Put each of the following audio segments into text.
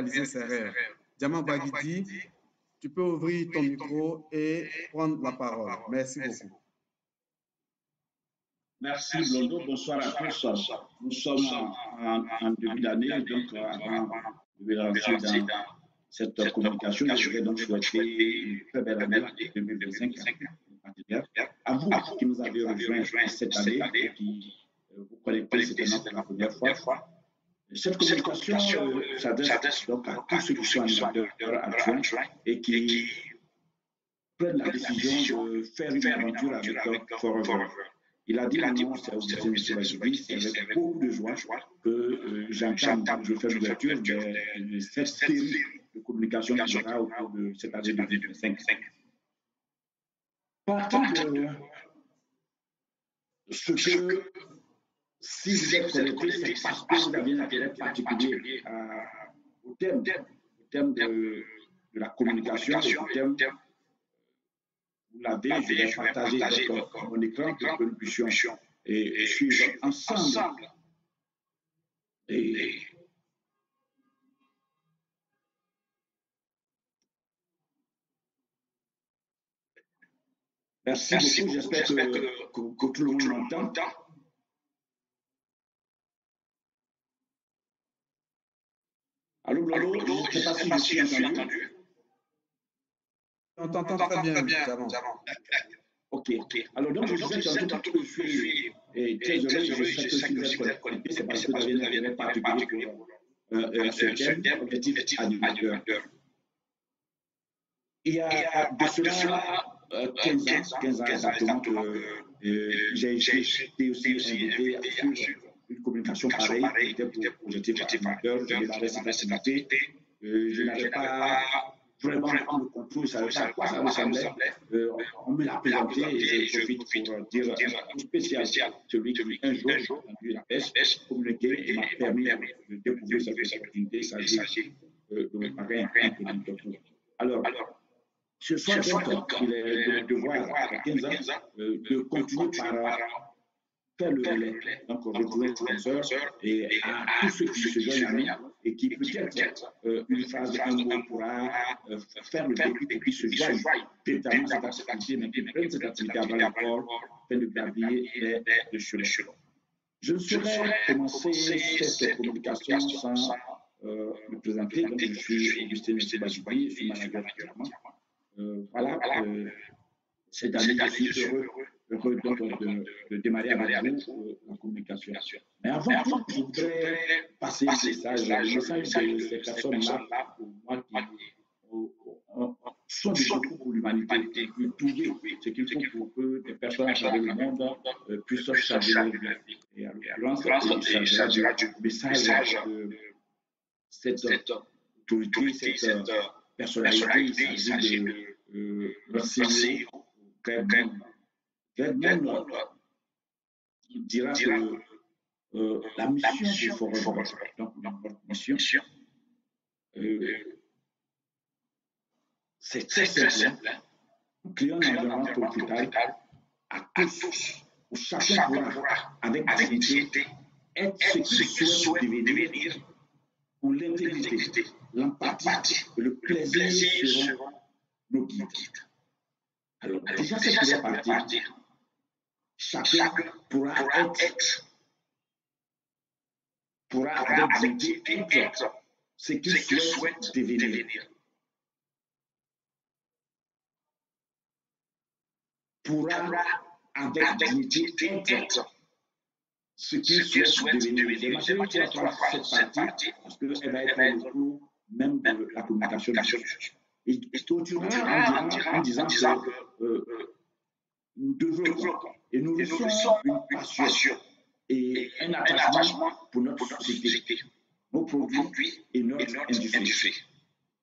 réaliser ses rêves. Diamant Baguidi, tu peux ouvrir ton micro et prendre la parole. Merci beaucoup. Merci Blondo, bonsoir à tous. Nous sommes en début d'année, donc avant de lancer dans cette communication, je voudrais donc souhaiter une très belle année 2025 à vous qui nous avez rejoints cette année et qui vous connectez certainement pour la première fois. Cette communication s'adresse donc à tous ceux qui sont animateurs adjoints et qui prennent la décision de faire une aventure avec Forever. Il a dit mon nom, c'est Augustin Baguidi, c'est avec beaucoup de joie que j'entame, je fais l'ouverture de cette série de communication qui sera au cours de cette année 2025. Partant de ce que, si vous êtes connecté, c'est parce que vous avez un intérêt particulier au thème de la communication, au thème. Vous l'avez, je vais partager mon écran pour que nous puissions suivre ensemble. Merci beaucoup, j'espère que tout le monde m'entend. Allô, Blolo, je ne sais pas si je suis entendu. On t'entend très bien, Diamant. Ok. Alors, donc, je disais que je suis très heureux, je sais que si vous êtes connecté, c'est parce que vous avez un intérêt particulier pour ce thème, objectif animateur. Il y a de cela 15 ans exactement que j'ai été aussi invité à suivre une communication pareille qui était pour objectif animateur. Je démarrais cette activité. Je n'avais pas vraiment le contrôle, je ne savais pas à quoi ça ressemblait. On me l'a présenté et je profite pour dire un coup spécial, celui qui un jour j'ai entendu la pêche communiquer et m'a permis de découvrir cette opportunité. Il s'agit de mon parrain intelligent. Alors, ce soir, donc, il est de devoir, à 15 ans, de continuer par faire le relais, donc retrouver les sponsors et à tous ceux qui se joignent à nous et qui peut-être une phrase, un mot pourra faire le déclic et puis se joignent véritablement cette activité, mais qui prennent cette activité avant le corps, afin de gravir les chemins. Je ne saurais commencer cette communication sans me présenter. Donc, je suis Augustin Baguidi, je suis manager actuellement. Voilà, cette année, je suis heureux donc de démarrer avec vous la communication. Mais avant tout, je voudrais passer le message de ces personnes-là, pour moi, qui sont de beaucoup pour l'humanité, pour trouver ce qu'il faut pour que des personnes à travers le monde puissent changer leur vie. Et à l'occurrence, il s'agira du message de cette autorité, cette personnalité. Il s'agit de merci Redmond dira que la mission de Forever, donc notre mission, c'est très simple. Nous créons un environnement propriétaire à tous, où chacun pourra, avec dignité, être ce qu'il souhaite devenir, où l'intégrité, l'empathie et le plaisir seront nos guides. Alors, déjà, cette première partie, chacun pourra avec dignité être ce qu'il souhaite devenir. Pourra avec dignité être ce qu'il souhaite devenir. J'ai mentionné cette partie parce qu'elle va être le clou même de la communication. Il continuera en disant que nous devons et nous ressentons une passion et un attachement pour notre société, nos produits et notre industrie.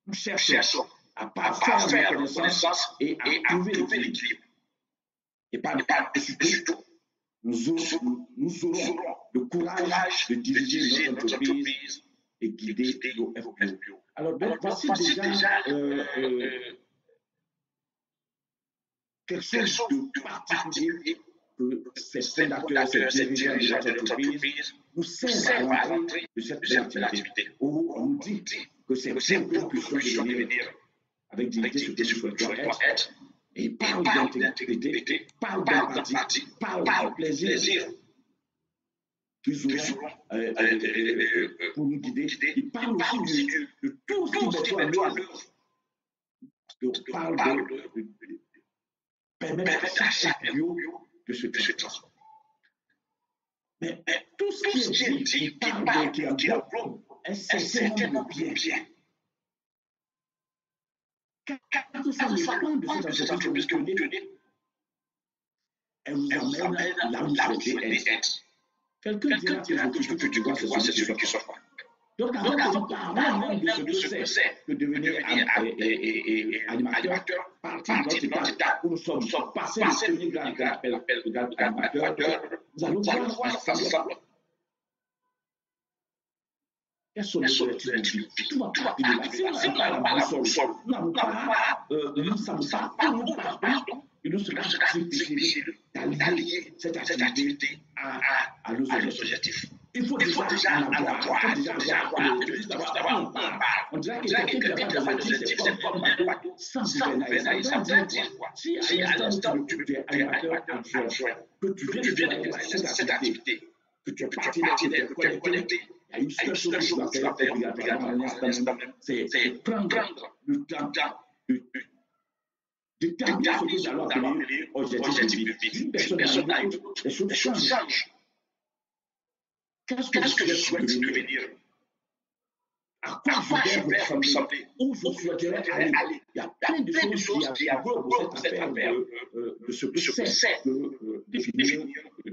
Nous cherchons à parfaire nos connaissances et à trouver l'équilibre. Et par surtout, nous aurons le courage de diriger notre entreprise et guider nos FPO. Alors, donc, voici déjà quelque chose de particulier que ces fondateurs, ces dirigeants de notre entreprise nous sert à l'entrée de cette belle activité où on nous dit que c'est pour que nous puissions devenir avec dignité ce que nous souhaitons être. Et il parle d'intégrité, parle d'empathie, parle de plaisir qu'ils auront pour nous guider. Il parle aussi de tout ce qui met en œuvre. Parce qu'on parle de permettre à chaque lieu de se transformer. Mais tout ce qui est dit, il parle qui englobe un certain nombre de biens. Quand nous sommes le de cette entreprise que vous tenez, elle vous amène là où vous souhaitez être. Quelqu'un dira que ce que tu vois, c'est celui qui s'offre. Donc, avant de parler même de ce que c'est que devenir animateur, partir de notre état où nous sommes passés le premier grand appel d'animateur, nous allons voir ensemble. Quels sont les objectifs de vie? Tout va partir de là. Si on parle à la boussole, nous n'avons pas, nous ne savons pas où nous partons, il nous sera difficile d'allier cette activité à nos objectifs. Il faut déjà en avoir. Il faut déjà avoir on parle. On dirait que quelqu'un qui n'a pas d'objectif, c'est comme un bateau sans gouvernail. Ça veut dire quoi? Si à l'instant où tu es animateur adjoint, que tu viens de faire cette activité, que tu es parti d'être connecté, il y a une seule chose que tu dois faire obligatoirement à l'instant même, c'est prendre le temps de terminer ce que nous allons appeler objectif de vie. Une personne a une autre, les choses changent. Qu'est-ce que je souhaite devenir? À quoi je vais ressembler? Où je souhaiterais aller? Il y a plein de choses qui englobent cette affaire de ce que c'est que définir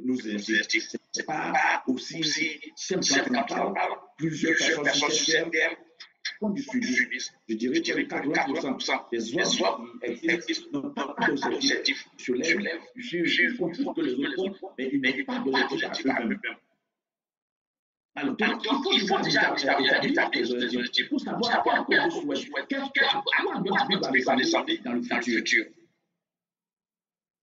nos objectifs. Ce n'est pas aussi simple qu'on en parle. Plusieurs personnes sur cette terre font du suivi. Je dirais que 80% des hommes existent n'ont pas d'objectif. Ils se lèvent, ils font tout ce que les autres font, mais ils n'ont pas d'objectif à eux-mêmes. Alors, il faut déjà établir des objectifs pour savoir à quoi on souhaite. Comment notre vie va ressembler dans le futur.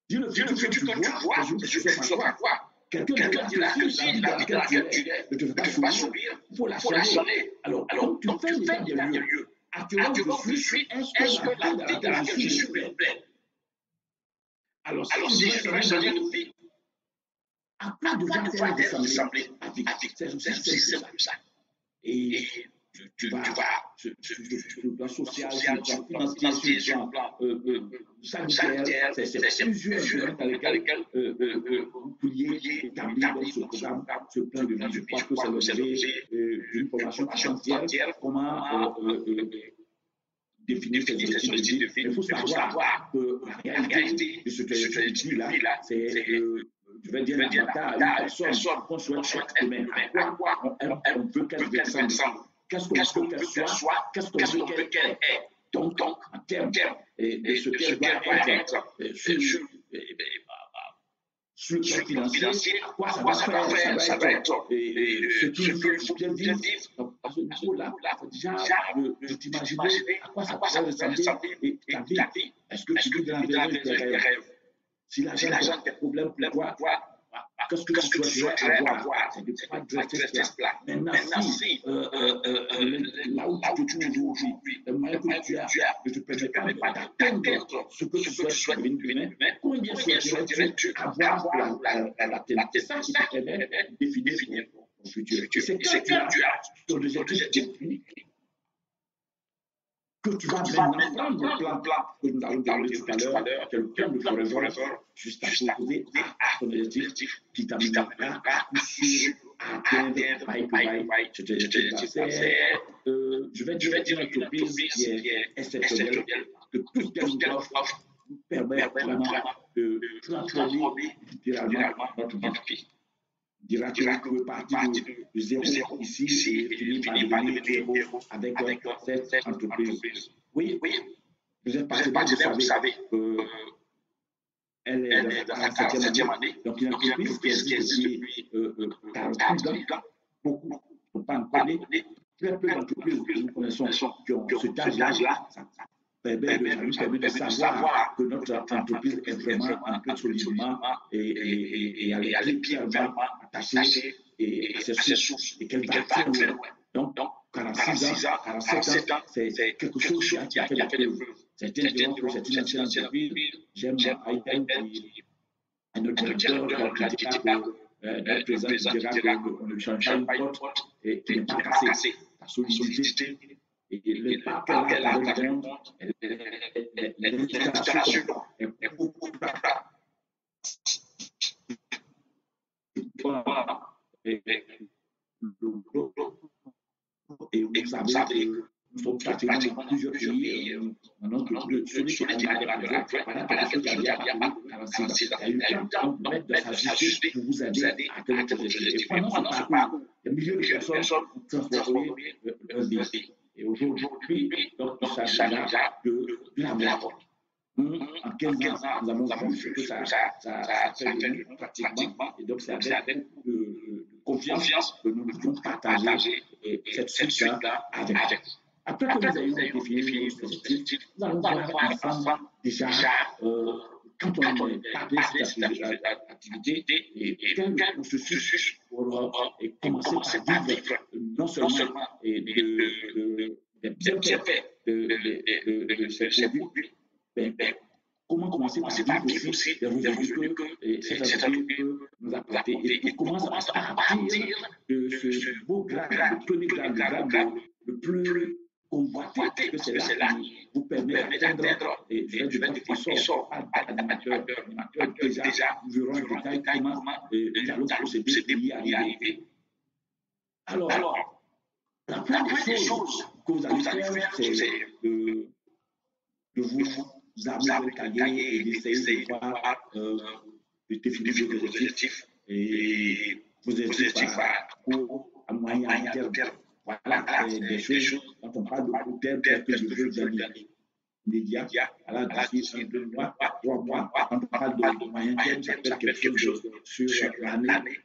Dis le futur que tu vois, je vais savoir quoi. Quelqu'un dira que si la vie dans laquelle tu es ne te fait pas sourire, il faut la changer. Alors, tu fais l'état des lieux. Actuellement, je suis, est-ce que la vie dans laquelle je suis me plaît? Alors, si je veux changer de vie, à quoi devrait-elle ressembler c'est simple ça. Et tu vas sur le plan social, sur le plan financier, sur le plan sanitaire, c'est plusieurs domaines dans lesquels vous pourriez établir ce programme, ce plan de vie. Je pense que c'est l'objet d'une formation entière, comment définir ces objectifs de vie. Il faut savoir que la réalité de ce que je dis là, c'est je vais dire à une personne qu'on souhaite être demain. À quoi on veut qu'elle ressemble? Qu'est-ce qu'on veut qu'elle soit? Qu'est-ce qu'on veut qu'elle ait? Donc, en termes de ce qu'elle doit être sur le plan financier, à quoi ça va faire? Ça va être ce qu'il faut bien vivre. Donc, à ce niveau-là, il faut déjà t'imaginer à quoi ça va ressembler et ta vie. Est-ce que tu vis dans la rêve? Si l'argent a des problèmes pour toi, qu'est-ce que tu souhaiterais avoir? C'est de pas dresser ce plat. Maintenant, si là où tu te trouves aujourd'hui, le moyen que tu as ne te permet pas d'atteindre ce que tu souhaites devenir demain, combien souhaiterais-tu avoir la télé? Ça qui te permet de définir ton futur. C'est que tu as ton objectif unique. Que tu vas maintenant prendre le plan que nous allons parler tout à l'heure, que le plan de Forever, juste à poser à ton objectif qui t'amènera à coup sûr à atteindre bye. Je vais dire une entreprise qui est exceptionnelle, que tout ce qu'elle nous offre nous permet vraiment de transformer littéralement notre vie. Dira que vous partez de zéro ici et finir par devenir héros avec cette entreprise. Oui, vous êtes passé par vous savez, elle est dans sa 7e année, donc une entreprise qui existe depuis 40 ans, beaucoup, il ne faut pas en connaître, très peu d'entreprises que nous connaissons qui ont cet âge-là, ça permet de savoir que notre entreprise est vraiment un peu solidement et elle est clairement attachée et à ses sources et qu'elle va très loin. Donc, 46 ans, 47 ans, c'est quelque chose qui a fait des preuves. Certains diront que c'est une ancienne entreprise. J'aime Aïden qui est notre directeur qui dira que notre président qui dira qu'on ne change pas une porte et qui n'est pas cassée. La solidité et le pas qu'elle a avec le monde, l'installation est beaucoup plus rapide. Et vous savez que nous sommes pratiquement dans plusieurs pays. Maintenant, celui qui a démarré la voilà quelque chose qui a bien 46 ans. Il y a eu le temps de mettre de s'ajuster pour vous aider à atteindre votre objectif. Et pendant ce parcours, des milliers de personnes ont transformé leur vie. Et aujourd'hui, donc, il s'agira de la porte. En 15 ans, nous avons vu ce que ça fait devenu pratiquement. Et donc, c'est avec beaucoup de confiance que nous devons partager cette suite-là avec. Après que nous ayons défini nos objectifs, nous allons voir ensemble déjà quand on est parlé de cette activité et quel processus pour commencer par vivre non seulement des bienfaits de ces produits, mais comment commencer par vivre aussi des revenus que cette activité peut nous apporter et comment à partir de ce beau grade, le premier grade, le plus convoité, que c'est là qui vous permet d'atteindre, et je vais dire qu'il sort animateur déjà, nous verrons en détail comment nous allons procéder pour y arriver. Alors, la première des choses que vous allez faire, c'est de vous armer le cahier et d'essayer de voir, de définir vos objectifs et vos objectifs à court, à moyen, à terme. Voilà des choses, quand on parle de court terme, tel que je veux gagner immédiat, d'ici 1, 2 mois, 3 mois, quand on parle de moyen terme, ça peut être quelque chose sur l'année,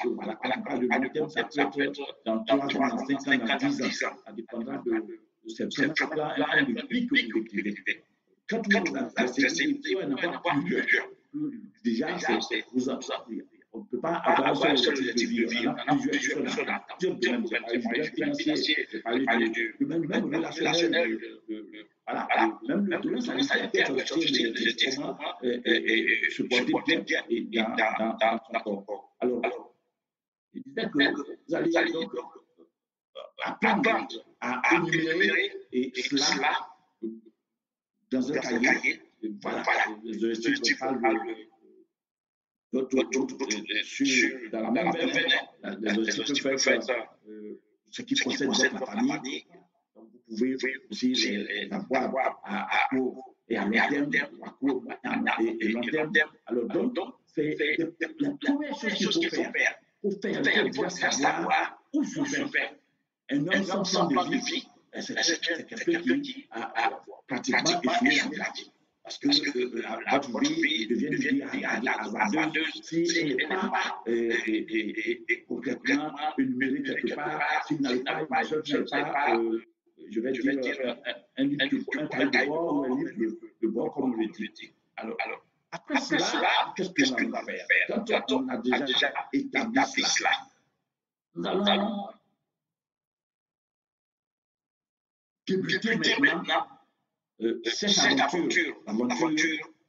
voilà, quand on parle de long terme, ça peut être dans 3 ans, dans 5 ans, dans 10 ans, ça dépendra de cette plan et de vie que vous décrivez. Quand vous avez n'a pas plusieurs. Déjà, on ne peut pas avoir un seul objectif de vie. On a plusieurs domaines financiers, j'ai parlé du même relationnel, voilà, même le domaine sanitaire peut être objectif comment se porter bien et dans son corps. Alors, je disais que vous allez donc apprendre à énumérer et cela dans un cahier, voilà, les objectifs qu'on parle dans la même veine, les objectifs peuvent être ce qui concerne votre famille. Donc, vous pouvez aussi les avoir à court et à long terme, à court et long terme. Alors, donc, c'est la première chose qu'il faut faire. Pour faire, il faut déjà savoir où je vais faire. Un homme sans plan de vie, c'est quelqu'un qui a pratiquement échoué dans la vie. Parce que votre vie devient une vie hasardeuse si elle n'est pas complètement énumérée quelque part, si vous n'avez pas une seule, je vais dire, un livre un cahier de bord ou un livre de bord, comme on le dit. Alors, après cela, qu'est-ce que nous allons faire? Quand on a déjà établi cela, nous allons débuter maintenant cette aventure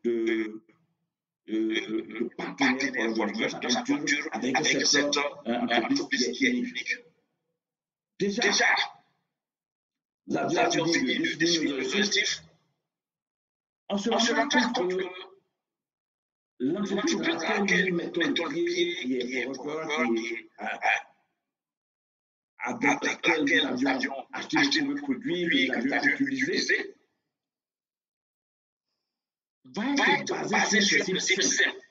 de partenaire pour notre aventure avec cette entreprise qui est unique. Déjà, nous avions fini de définir nos objectifs. On se rend compte que l'entreprise dans laquelle nous mettons le pied, qui est avec laquelle nous avions acheté le produit que nous avions utilisé, va être basé sur un principe simple.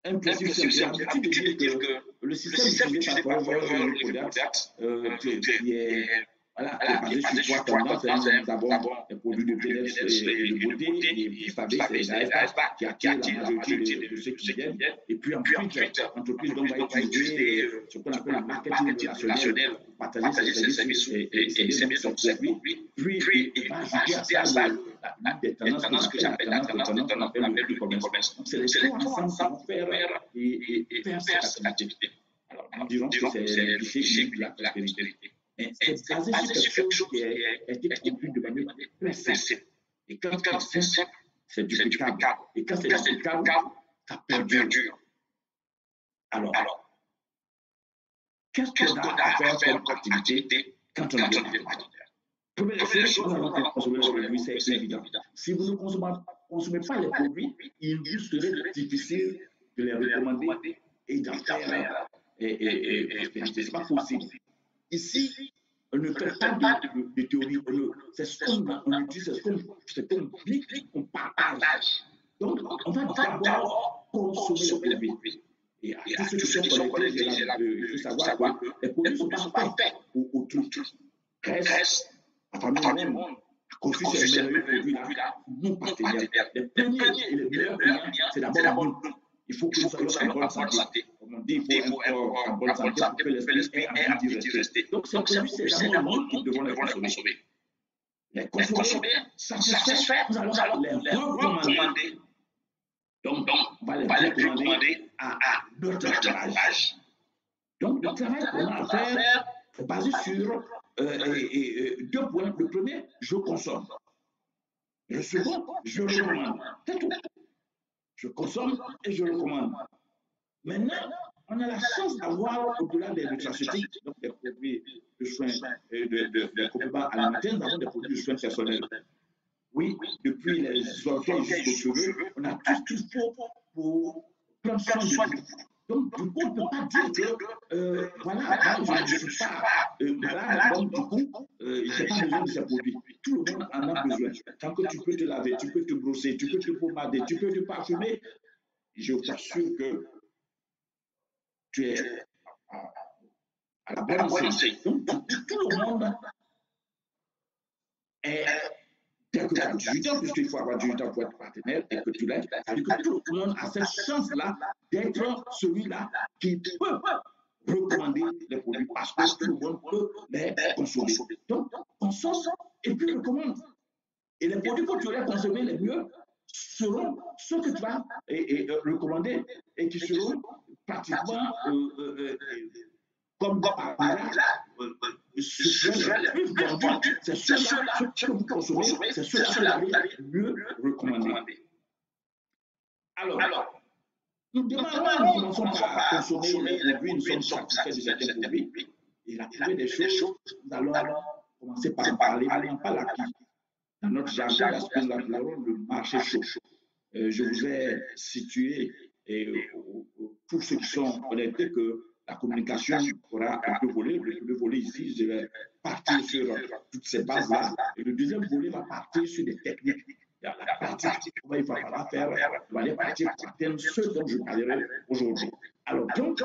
Un principe simple. J'ai l'habitude de dire que le système utilisé par Forever Products, qui est basé sur 3 tendances, nous avons des produits de bien-être et de beauté, et vous savez, c'est l'AFPA qui attire la majorité de ceux qui viennent. Et puis ensuite, l'entreprise va utiliser ce qu'on appelle le marketing relationnel pour partager ses services et services de produits. Puis, il va ajouter à ça des tendances que j'appelle la tendance qu'on appelle le e-commerce. Donc, c'est les trois ensemble qui vont faire cette activité. Alors, diront que c'est le guichet de la prospérité. Mais c'est basé sur quelque chose qui a été compris de manière très simple. Et quand c'est simple, c'est duplicable. Et quand c'est duplicable, ça perdure. Alors, qu'est-ce qu'on a à faire comme activité quand on devient partenaire? Première chose, nous allons consommer les produits, c'est évident. Si vous ne consommez pas les produits, il vous serait difficile de les recommander et d'en faire prospérité. Ce n'est pas possible. Ici, on ne fait pas de théorie. C'est ce qu'on utilise, c'est qu'on dit, on partage. Donc, on va d'abord consommer les produits. Et à tous ceux qui sont connectés, il faut savoir que les produits ne sont pas faits au tout. Reste à travers le monde, à construire ces merveilleux produits-là, nos partenaires. Les premiers et les meilleurs clients, c'est d'abord nous. Il faut que nous soyons en bonne santé. Comme on dit, il faut un corps en bonne santé pour que l'esprit ait envie d'y rester. Donc, ces produits, c'est d'abord nous qui devons les consommer. Les consommer, satisfaire, nous allons les recommander. Donc, on va les recommander à notre âge. Donc, le travail qu'on a à faire est basé sur deux points. Le premier, je consomme. Le second, je recommande. C'est tout. Je consomme et je recommande. Maintenant, on a la chance d'avoir, au-delà des nutraceutiques, donc des produits de soins, des compléments alimentaires, nous avons des produits de soins personnels. Oui, depuis les orteils jusqu'aux cheveux, on a tout ce qu'il faut pour prendre soin de nous. Donc, du coup, on ne peut pas dire que, voilà, moi, je ne suis pas malade, donc du coup, je n'ai pas besoin de ces produits. Tout le monde en a besoin. Tant que tu peux te laver, tu peux te brosser, tu peux te pommader, tu peux te parfumer, je t'assure que tu es à la bonne enseigne. Donc, tout le monde est... Dès que tu as 18 ans, puisqu'il faut avoir 18 ans pour être partenaire et que tu l'es, c'est-à-dire que tout le monde a cette chance-là d'être celui-là qui peut recommander les produits parce que tout le monde peut les consommer. Donc, consomme et puis recommande. Et les produits que tu aurais consommés les mieux seront ceux que tu vas recommander et qui seront pratiquement comme par miracle, c'est ceux-là que vous consommez, c'est ceux-là que vous allez mieux recommander. Alors, nous commençons par consommer les produits, nous sommes satisfaits de certains produits, et la première des choses, nous allons commencer par en parler, non pas l'acquis. Dans notre jargon, nous appellerons le marché chaud. Je vous ai situé, pour ceux qui sont connectés, que la communication aura un peu volé. Le premier volet ici, je vais partir sur toutes ces bases-là. Et le deuxième volet va partir sur des techniques. La pratique, il va falloir faire, il va aller partir pour atteindre ce dont je parlerai aujourd'hui. Alors, donc,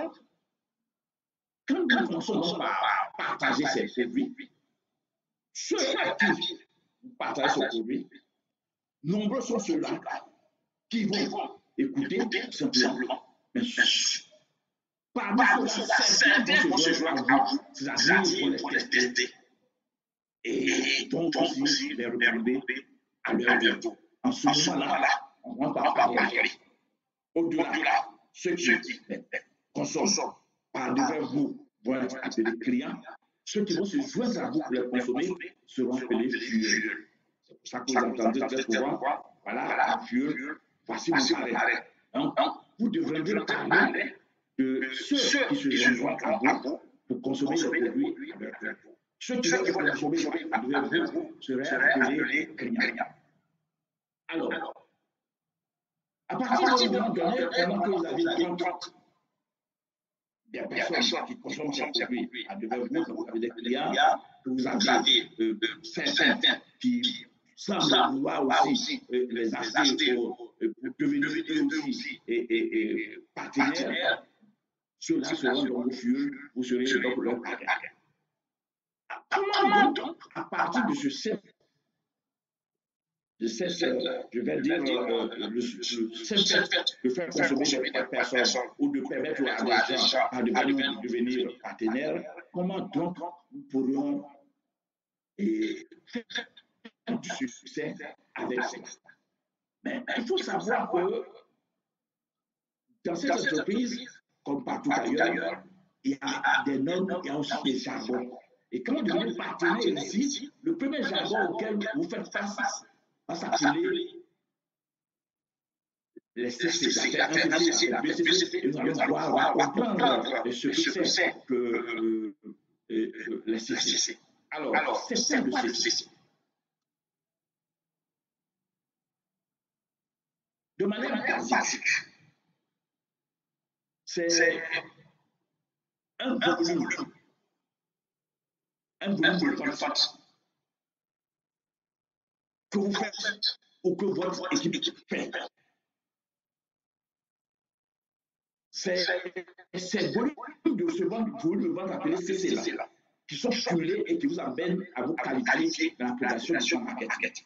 quand nous commençons par partager ces produits, ceux à qui vous partagez ce produit, nombreux sont ceux-là qui vont écouter simplement. Mais parmi ceux-là, certains vont se joindre à vous, c'est-à-dire pour les tester. Et donc aussi les recommander à leur tour. En ce moment-là, on va parler. Au-delà, ceux qui consomment par devers vous vont être appelés clients. Ceux qui vont se joindre à vous pour les consommer seront appelés furieux. C'est pour ça que vous entendez très souvent, voilà, un furieux, voici mon arrêt. Donc, vous devrez parler de ceux qui se joindront à vous pour consommer les produits à leur tour. Ceux qui vont consommer à devers vous seraient appelés clients. Alors, à partir du moment donné, pendant que vous avez 30 des personnes qui consomment ces produits à devers vous, vous avez des clients, que vous avez certains qui semblent vouloir aussi les acheter pour devenir eux aussi partenaires, ceux-là seront donc vos furieux, vous serez donc leur partenaire. Comment donc, à partir de cette, je vais dire, cette fait de faire consommer des personnes ou de permettre à des gens à devenir partenaires, comment donc nous pourrions faire du succès avec ça? Mais il faut savoir que dans ces entreprises, comme partout ailleurs, il y a des normes, il y a aussi des jargons. Et quand vous devenez partenaire ici, le premier jargon auquel vous faites face va s'appeler les CC, la terre, un CC, la BCC, et nous allons voir comprendre ce que c'est que les CC. Alors, c'est quoi le CC? De manière basique, c'est un volume de vente que vous faites ou que votre équipe fait. C'est ces volumes de vente appelés CC là, qui sont cumulés et qui vous amènent à vous qualifier dans l'application du champ marketing.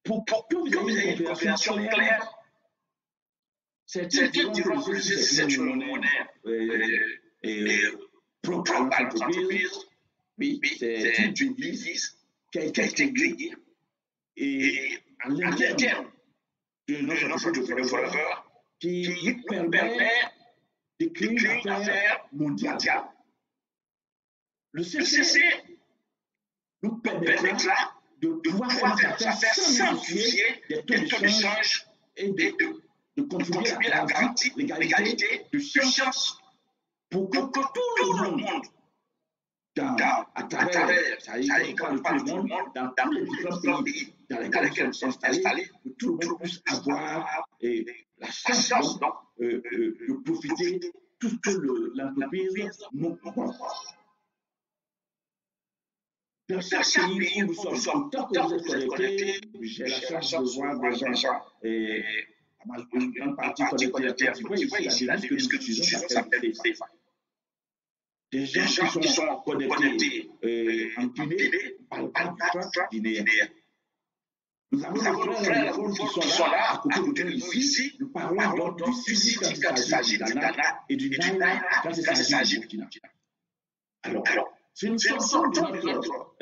Pour que vous ayez une compréhension claire, c'est une diront que c'est une monnaie propre à l'entreprise. Oui, c'est une devise qui a été créée et à l'interne de notre entreprise de Forever qui nous permet de créer une affaire mondiale. Le CC nous permettra de pouvoir faire des affaires sans soucier des taux de change et de contribuer à la garantie, l'égalité de chances pour que tout le monde, à travers, ça y est, tout le monde, dans tous les différents pays dans lesquels nous sommes installés, que tout le monde puisse avoir la chance de profiter de tout ce que l'entreprise nous propose. Dans chaque pays où nous sommes, tant que vous êtes connectés, j'ai la chance de voir des gens, une grande partie connectée un petit peu, ici, la devise que nous utilisons s'appelle FEFA. Des gens qui sont connectés en Guinée, par le du guinéen. Nous avons nos frères qui sont là, à côté de nous ici. Nous parlons donc du Sidi quand il s'agit du Ghana et du Naira quand il s'agit du Burkina. Alors, c'est une sorte de notre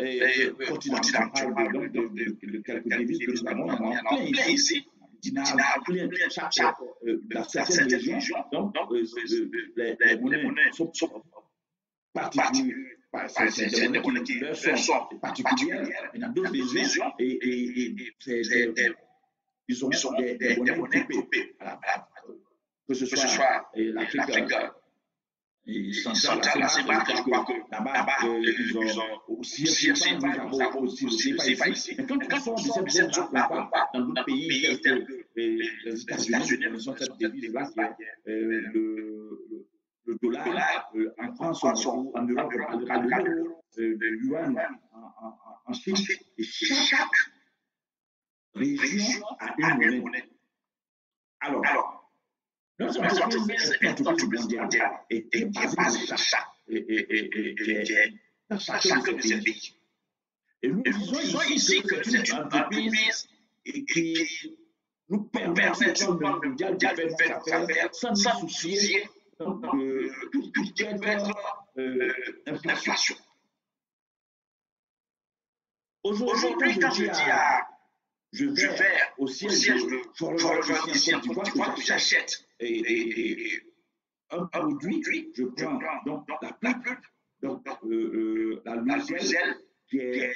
continent. On parle de quelques devises que nous avons. Il y en a plein ici. Dinar, plein, dans certaines régions. Donc, les monnaies sont particulières. C'est des monnaies qui sont particulières. Il y a d'autres régions et ils ont des monnaies groupées. Que ce soit l'Afrique centrale, c'est pas que là-bas, ils ont aussi nous avons aussi le CFA ici. Mais quand on sort de cette zone, on parle dans d'autres pays tels que les États-Unis, nous avons cette devise-là qui est le dollar, en France, en Europe, on parlera de l'euro, de yuan en Chine. Et chaque région a une monnaie. Alors, notre entreprise est une entreprise mondiale et qui est basée dans chacun de ces pays. Et nous disons ici que c'est une entreprise qui nous permet sur le plan mondial de faire nos affaires sans nous soucier de tout ce qui peut être inflation. Aujourd'hui, quand je vais au siège de Forever ici en Côte d'Ivoire, que j'achète un produit, je prends donc la plaque, donc la logicielle qui est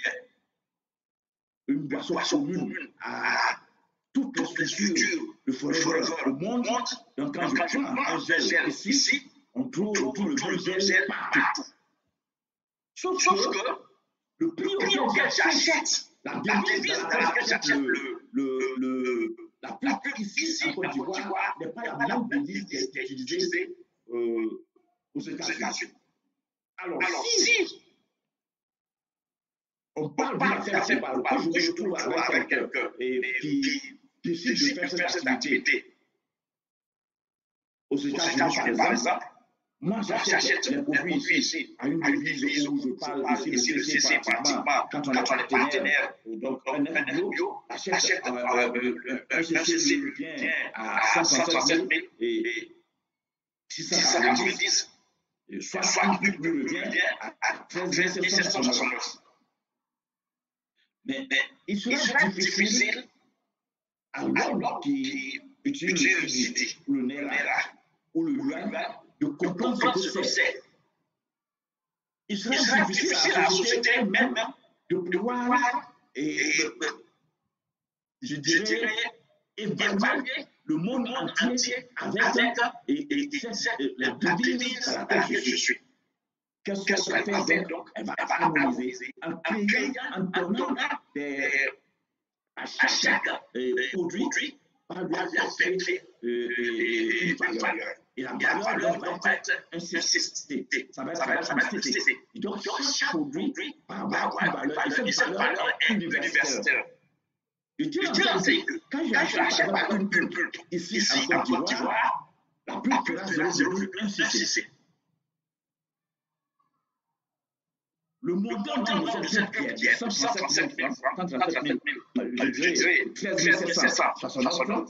une boisson commune à toutes les structures de Forever au monde. Donc quand je prends un gel ici, on trouve le même gel partout. Sauf que le prix auquel j'achète la devise dans laquelle j'achète la plaque ici en Côte d'Ivoire n'est pas la même devise qui est utilisée aux États-Unis. Alors, si on parle d'une affaire assez par le je me trouve avec quelqu'un qui décide de faire cette activité aux États-Unis, par exemple, moi, j'achète les produits ici à une devise où je parle ici de CC pratiquement quand on est partenaire. Donc, un bio achète un CC bien à 137 000 et 690. Soit un but revient à 13 769. Mais il sera difficile à l'homme qui utilise le Naira ou le yuan de comprendre ce que c'est. Il sera difficile à la société même de pouvoir, je dirais, évaluer le monde entier avec les devises dans laquelle je suis. Qu'est-ce qu'elle va faire donc? Elle va harmoniser en créant, en donnant à chaque produit, par lui affecter une valeur. Et la valeur va être un CC. Ça va être un CC. Donc, chaque produit va avoir une valeur, et cette valeur est universelle. Je tiens à dire que quand j'achète par une pulpe ici en Côte d'Ivoire, la pulpe fera 0,1 CC. Le montant de cette pièce, 137 000 francs, 137 000, je dirais 13 760 francs.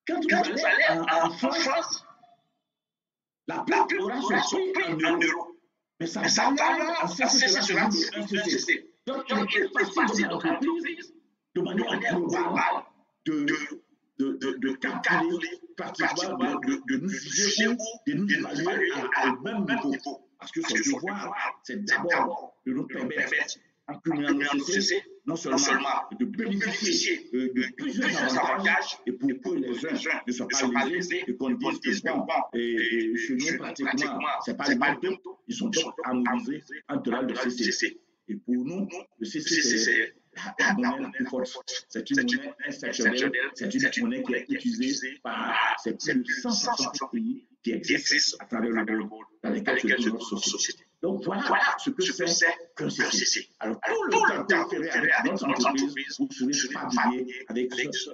Quand vous allez en France, la pulpe aura son prix en euros. Mais sa valeur en CC sera 1 CC. Donc, il est facile pour l'entreprise de manière globale de calculer pratiquement, de nous juger ou de nous évaluer au même niveau. Parce que son devoir, c'est d'abord de nous permettre, en cumulant nos CC, non seulement de bénéficier de plusieurs avantages, et pour que les uns ne soient pas lésés, et qu'on dise que bon, chez nous, pratiquement, ce n'est pas les mêmes taux, ils sont donc harmonisés en dehors de CC. Et pour nous, le CC, c'est la monnaie la plus forte. C'est une monnaie exceptionnelle, c'est une monnaie qui est utilisée par ces plus de 160 pays qui existent à travers le monde, dans lesquels se trouve notre société. Donc voilà ce que c'est qu'un CC. Alors tout le temps fait avec notre entreprise, vous serez familier avec ce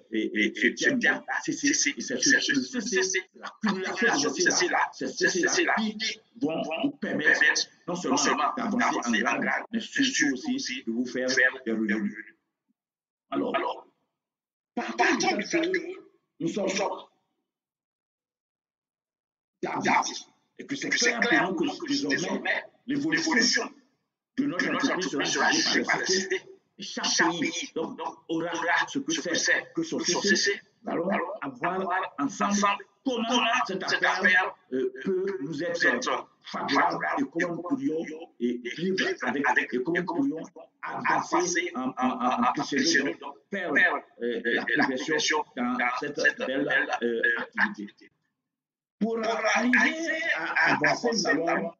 terme CC. Et c'est le CC, la cumulation de ces CC-là qui vont vous permettre non seulement d'avancer en grade, mais surtout aussi de vous faire des revenus. Alors, partant du fait que nous sommes d'artistes, et que c'est clair pour nous que désormais l'évolution de notre entreprise sera gérée par la société. Et chaque pays donc, aura ce que c'est que son CC. Nous allons avoir ensemble comment cette affaire peut nous être favorable et comment nous pourrions vivre avec et comment nous pourrions avancer en crescendo vers la progression dans cette belle activité. Pour arriver à avancer, nous allons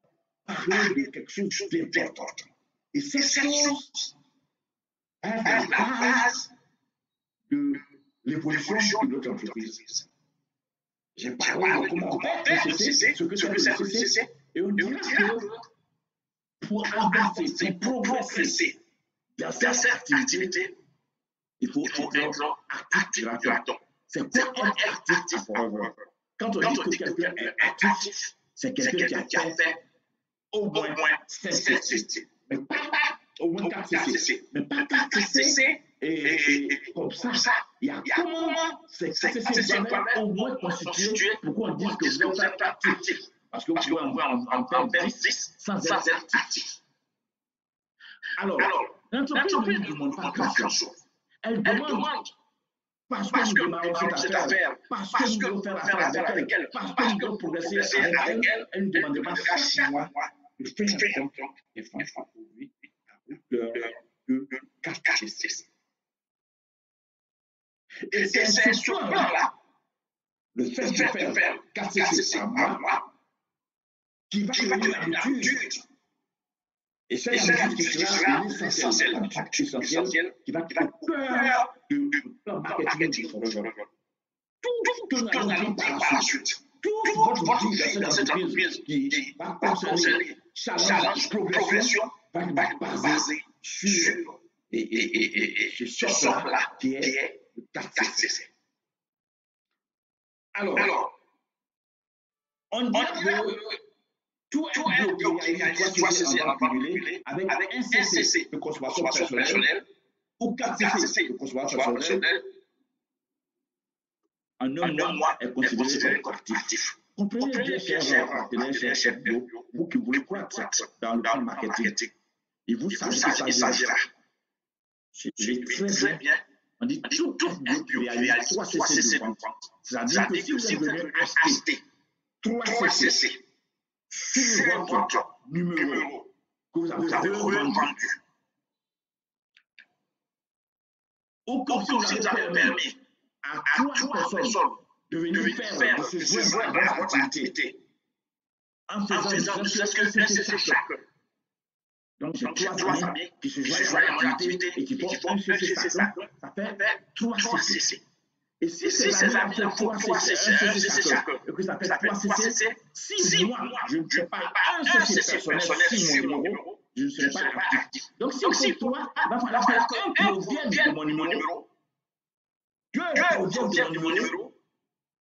parler de quelque chose d'important. Et cette chose est la base de l'évolution de notre entreprise. J'ai parlé de comment on fait le CC, ce que c'est le CC, et on dira que pour avancer, pour progresser dans cette activité, il faut être actif. C'est quoi être actif? Quand on dit que quelqu'un est actif, c'est quelqu'un qui a fait au moins 7 CC. Mais pas au moins 4 CC. Mais pas 4 CC et comme ça, il y a comment ces CC doivent être au moins constitués pour qu'on dise que vous êtes actif. Parce que vous pouvez en faire 10 sans être actif. Alors, l'entreprise ne demande pas grand-chose. Elle demande parce que nous démarrons cette affaire, parce que nous devons faire affaire avec elle, parce que nous devons progresser avec elle, elle nous demandera chaque mois de faire un compte et franchement pour lui de 4 CC. Et c'est ce plan-là, le fait de faire 4 CC par mois, qui va créer l'habitude. Et c'est l'habitude qui sera l'essentiel, qui va être au cœur du plan marketing de votre entreprise. Tout ce que nous allons dire par la suite, toute votre vie dans cette entreprise qui va concerner challenge, progression, va être basée sur ce sort-là qui est le 4 CC. Alors, on dit que tout est bloqué, il y a 3 CC à cumuler avec un CC de consommation personnelle ou 4 CC de consommation personnelle. En un mois, est considéré comme actif. Comprenez bien, chers partenaires, chers vous qui voulez croître dans le plan marketing, et vous savez qu'il s'agira. C'est très bien. On dit tout bio, il y a 3 CC de vente. C'est-à-dire que si vous êtes venu acheter 3CC sur votre numéro que vous avez revendu. Ou comme si vous avez permis à 3 personnes de venir faire, de se joindre à votre activité en faisant ne serait-ce que CC chacun. Donc, c'est 3 familles qui se joignent à mon activité et qui font un CC chacun. Ça fait 3 CC. Et si ces amis font 3 CC, un CC chacun, et que ça fait 3 CC, si moi, je ne fais pas un CC personnel sur mon numéro, je ne serai pas actif. Donc, si toi, il va falloir qu'un provienne de mon numéro, deux proviennent de mon numéro,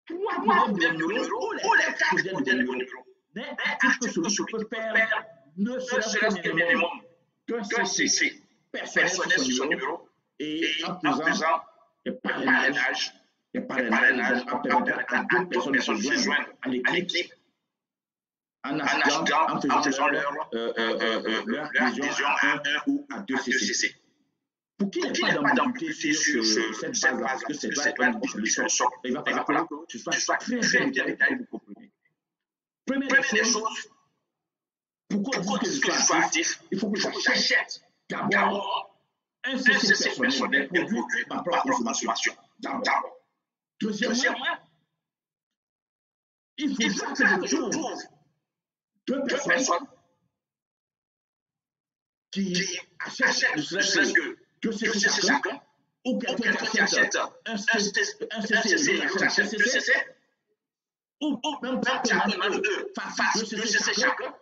3 proviennent de mon numéro, ou les 4 proviennent de mon numéro. Mais actif que celui peut faire ne serait-ce qu'un minimum qu'un CC personnel sur son numéro et en faisant des parrainages en permettant à 2 personnes de se joindre à l'équipe en faisant leur adhésion à 1 ou à 2 CC. Pour qu'il n'y ait pas d'ambiguïté sur cette base-là, parce que c'est une solution, il va falloir que ce soit très détaillé pour que vous compreniez. Première des choses, pourquoi que je sois actif, il faut que j'achète d'abord un CC personnel, des produits ma propre consommation. D'abord. Deuxièmement, il faut que je trouve 2 personnes qui achètent ne serait-ce que 2 CC chacun, ou quelqu'un qui achète un CC et l'autre achète 2 CC, ou même eux fassent 2 CC chacun,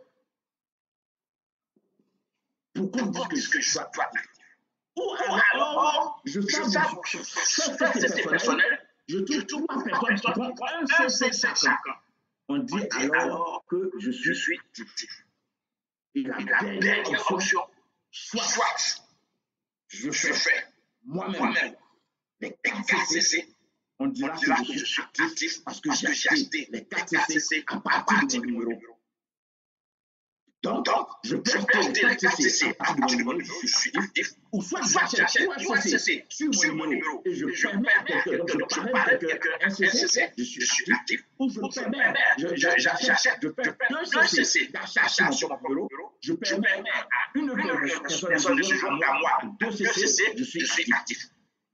pour qu'on dise que je sois actif. Ou alors, je fais CC personnel, je trouve 3 personnes qui font un CC chacun. On dit alors que je suis actif. Et la dernière option, soit je fais moi-même les 4 CC, on dira que je suis actif parce que j'ai acheté les 4 CC à partir de mon numéro. Donc, je peux acheter les 4 CC à partir de mon numéro, je suis actif, ou soit j'achète 3 CC sur mon numéro et je permets à quelqu'un, donc je parraine quelqu'un un CC, je suis actif, ou je permets, j'achète, je fais 2 CC d'achat sur mon numéro, je permets à une personne de se joindre à moi 2 CC, je suis actif.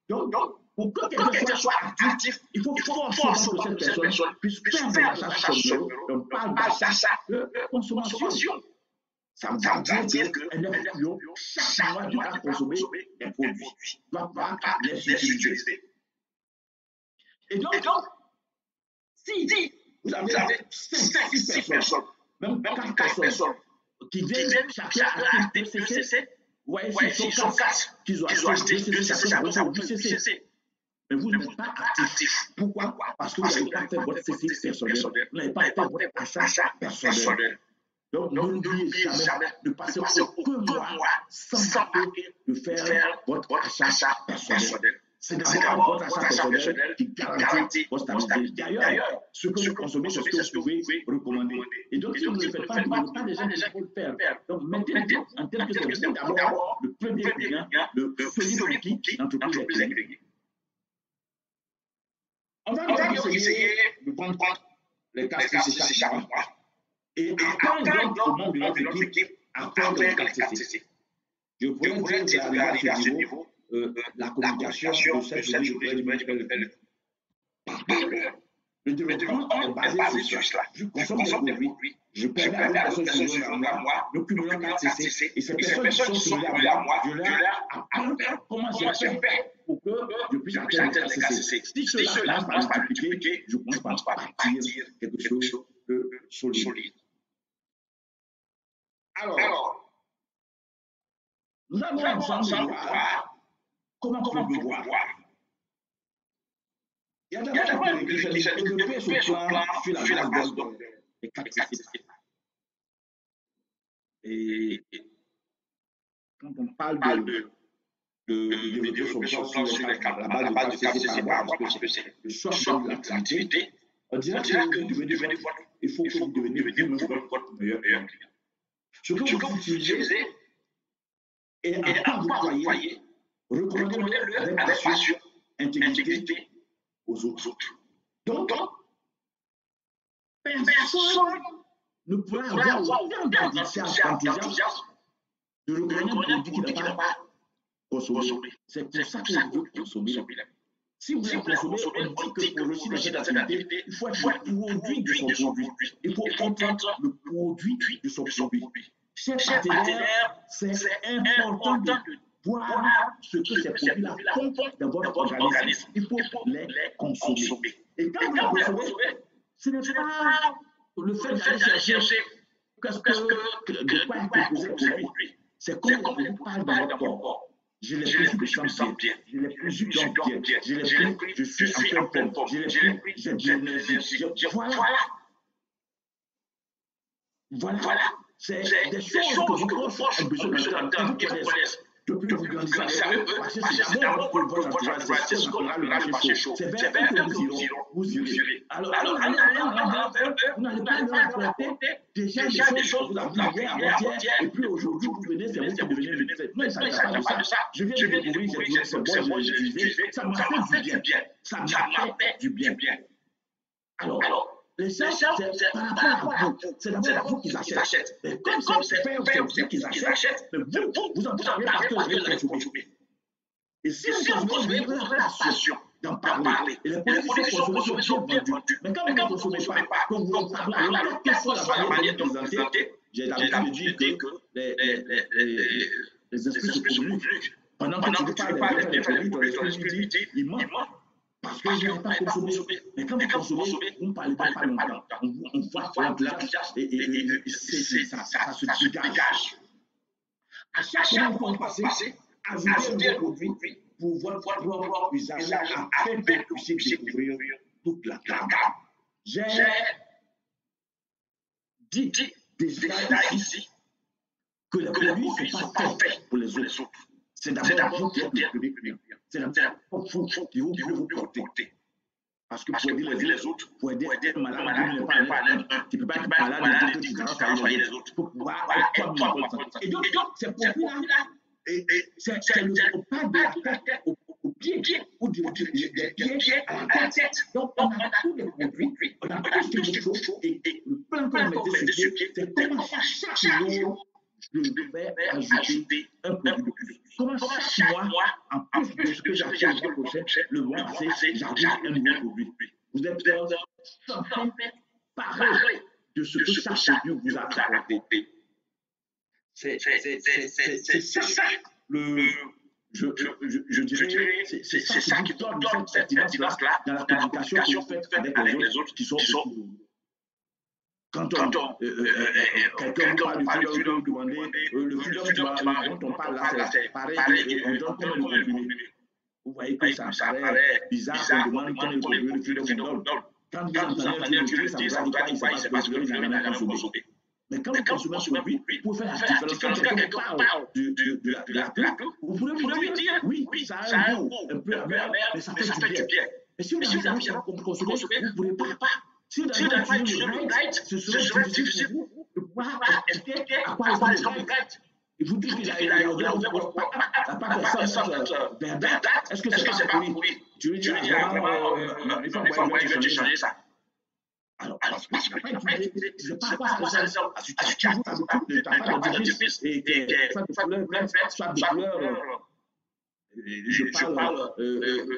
Donc, pour que quelqu'un soit actif, il faut forcément que cette personne puisse faire des achats sur son numéro. On parle d'achat de consommation. Ça veut dire qu'elle est plus chaque mois tu vas consommer des produits. Tu ne dois pas les utiliser. Et donc, si vous avez 5-6 personnes, même 4 personnes, qui viennent chacun acheter 2 CC, vous voyez, s'ils sont 4, qu'ils ont acheté 2 CC, ça fait 8 CC. Mais vous n'êtes pas actif. Pourquoi? Parce que vous n'avez pas fait votre CC personnel. Vous n'avez pas fait votre achat personnel. Donc, n'oubliez jamais de passer aucun mois sans manquer de faire votre achat personnel. C'est d'abord votre achat personnel qui garantit votre stabilité. D'ailleurs, ce que vous consommez, c'est ce que vous pouvez recommander. Et donc, si vous ne le faites pas, vous n'avez pas des gens qui vont le faire. Donc, mettez en tête que c'est d'abord le premier client, le solide qui l'entreprise est créée. On va essayer de prendre les 4 CC chaque mois. Et apprendre donc au monde de notre équipe à faire les 4 CC. Je pourrais dire qu'à ce niveau, la communication de cette journée, le développement est basé sur cela. Je consomme des produits, je permets à une personne de se joindre à moi, nous cumulons 4 CC, et ces personnes qui sont soumises à moi, je leur apprends comment je fais pour que je puisse atteindre les 4 CC. Si cela commence par multiplier, je commence par bâtir quelque chose de solide. Alors, nous allons ensemble voir comment promouvoir. Il y a d'abord des développer ce plan sur la base des 4 CC. Et quand on parle de développer son plan sur la base de 4 CC, parce que c'est le choix de l'activité, on dirait qu'il faut que vous deveniez votre meilleur client. Ce que vous utilisez et à quoi vous voyez, recommandez-le avec passion, intégrité aux autres. Donc, personne ne pourra avoir autant d'enthousiasme de reconnaître un produit qu'il n'a pas consommé. C'est pour ça que je veux consommer. Si vous voulez consommer, on dit que pour réussir dans cette activité, il faut être le produit de son produit. Il faut comprendre le produit de son produit. Chers partenaires, c'est important de voir ce que ces produits-là font dans votre organisme. Il faut les consommer. Et quand vous les consommez, ce n'est pas le fait d'aller chercher de quoi est composé le produit. C'est comme le produit parle dans votre corps. Je l'ai pris, je me sens bien. Je l'ai pris, je dors bien. Je l'ai pris, je suis en pleine forme. Je l'ai pris, j'ai de l'énergie. Voilà. C'est des choses que vos proches ont besoin d'entendre, qu'ils connaissent. Depuis que vous grandissez avec eux, parce que c'est d'abord pour votre entourage, c'est ce qu'on a le marché chaud. C'est vers eux que vous irez. Alors, vous n'allez pas leur apporter déjà des choses que vous avez hier, avant-hier, et puis aujourd'hui, vous venez, c'est vous qui devenez le maître. Non, ça ne s'agit pas de ça. Je viens de découvrir, c'est bon, j'ai utilisé, ça m'a fait du bien. Ça m'a fait du bien. Alors, les gens, c'est par rapport à vous. C'est d'abord vous qu'ils achètent. Mais comme c'est fait vous qu'ils achètent, vous en parlez parce que vous allez consommer. Et si vous consommez, vous aurez la passion d'en parler. Et les produits sont consommés sont bien vendus. Mais quand vous ne consommez pas, quand vous en parlez, alors quelle soit la manière de vous présenter, j'ai l'habitude de dire que les esprits se communiquent. Pendant que tu parles des produits, ton esprit dit, il ment. Parce que je n'ai pas consommé. Mais quand vous consommez, vous ne parlez pas longtemps. On voit l'enthousiasme et ça se dégage. À chaque fois qu'on passe, ajoutez un produit pour votre propre usage afin que vous puissiez découvrir toute la gamme. J'ai dit déjà ici que les produits ne sont pas faits pour les autres. C'est d'abord vous qui êtes le premier. C'est d'abord vous qui vous porter. Parce que pour aider les autres, pour aider un malade, vous ne pas tu ne peux pas être malade et travailler les autres. Pour pouvoir être comme et donc, ces produits-là, c'est le pas de la tête au pied ou des pieds à la tête. Donc, on a tous les produits, on a tout ce qu'il faut et le plan qu'on met dessus, c'est comment chaque jour, je vais ajouter un produit de plus. Comment chaque mois, en plus de ce que j'achète le mois prochain, le mois passé, j'ajoute un nouveau produit. Vous êtes censé parler de ce que chaque produit vous a apporté. C'est ça je dirais, c'est ça qui donne cette pertinence-là dans la communication que vous faites avec les autres qui sont quand quelqu'un parle du freedom, vous demandez le freedom dont on parle là, c'est pareil, on donne combien de comprimés. Vous voyez que ça paraît bizarre, on demande combien de comprimés le freedom donne. Quand vous entendez un produit, ça vous a dit quoi, il ne sait pas ce que vous avez jamais consommé. Mais quand vous consommez ce produit, pour faire la différence, quand quelqu'un parle de la pub, vous pouvez lui dire, oui, ça a un goût un peu amer, mais ça fait du bien. Et si vous n'avez jamais consommé, vous ne pouvez pas. Si vous n'avez pas utilisé le right, ce serait difficile pour vous de pouvoir expliquer à quoi ressemble le right. Et vous dites qu'il a l'odeur n'a pas personne verdâtre. Est-ce que c'est pas pourri? Tu lui dis, vraiment, il faut que tu changes ça. Alors, parce que tu n'as pas utilisé, tu ne sais pas à quoi ça ressemble. Tu as toujours l'habitude, tu n'as pas d'artifice et que soit de couleur, soit de couleur. Je parle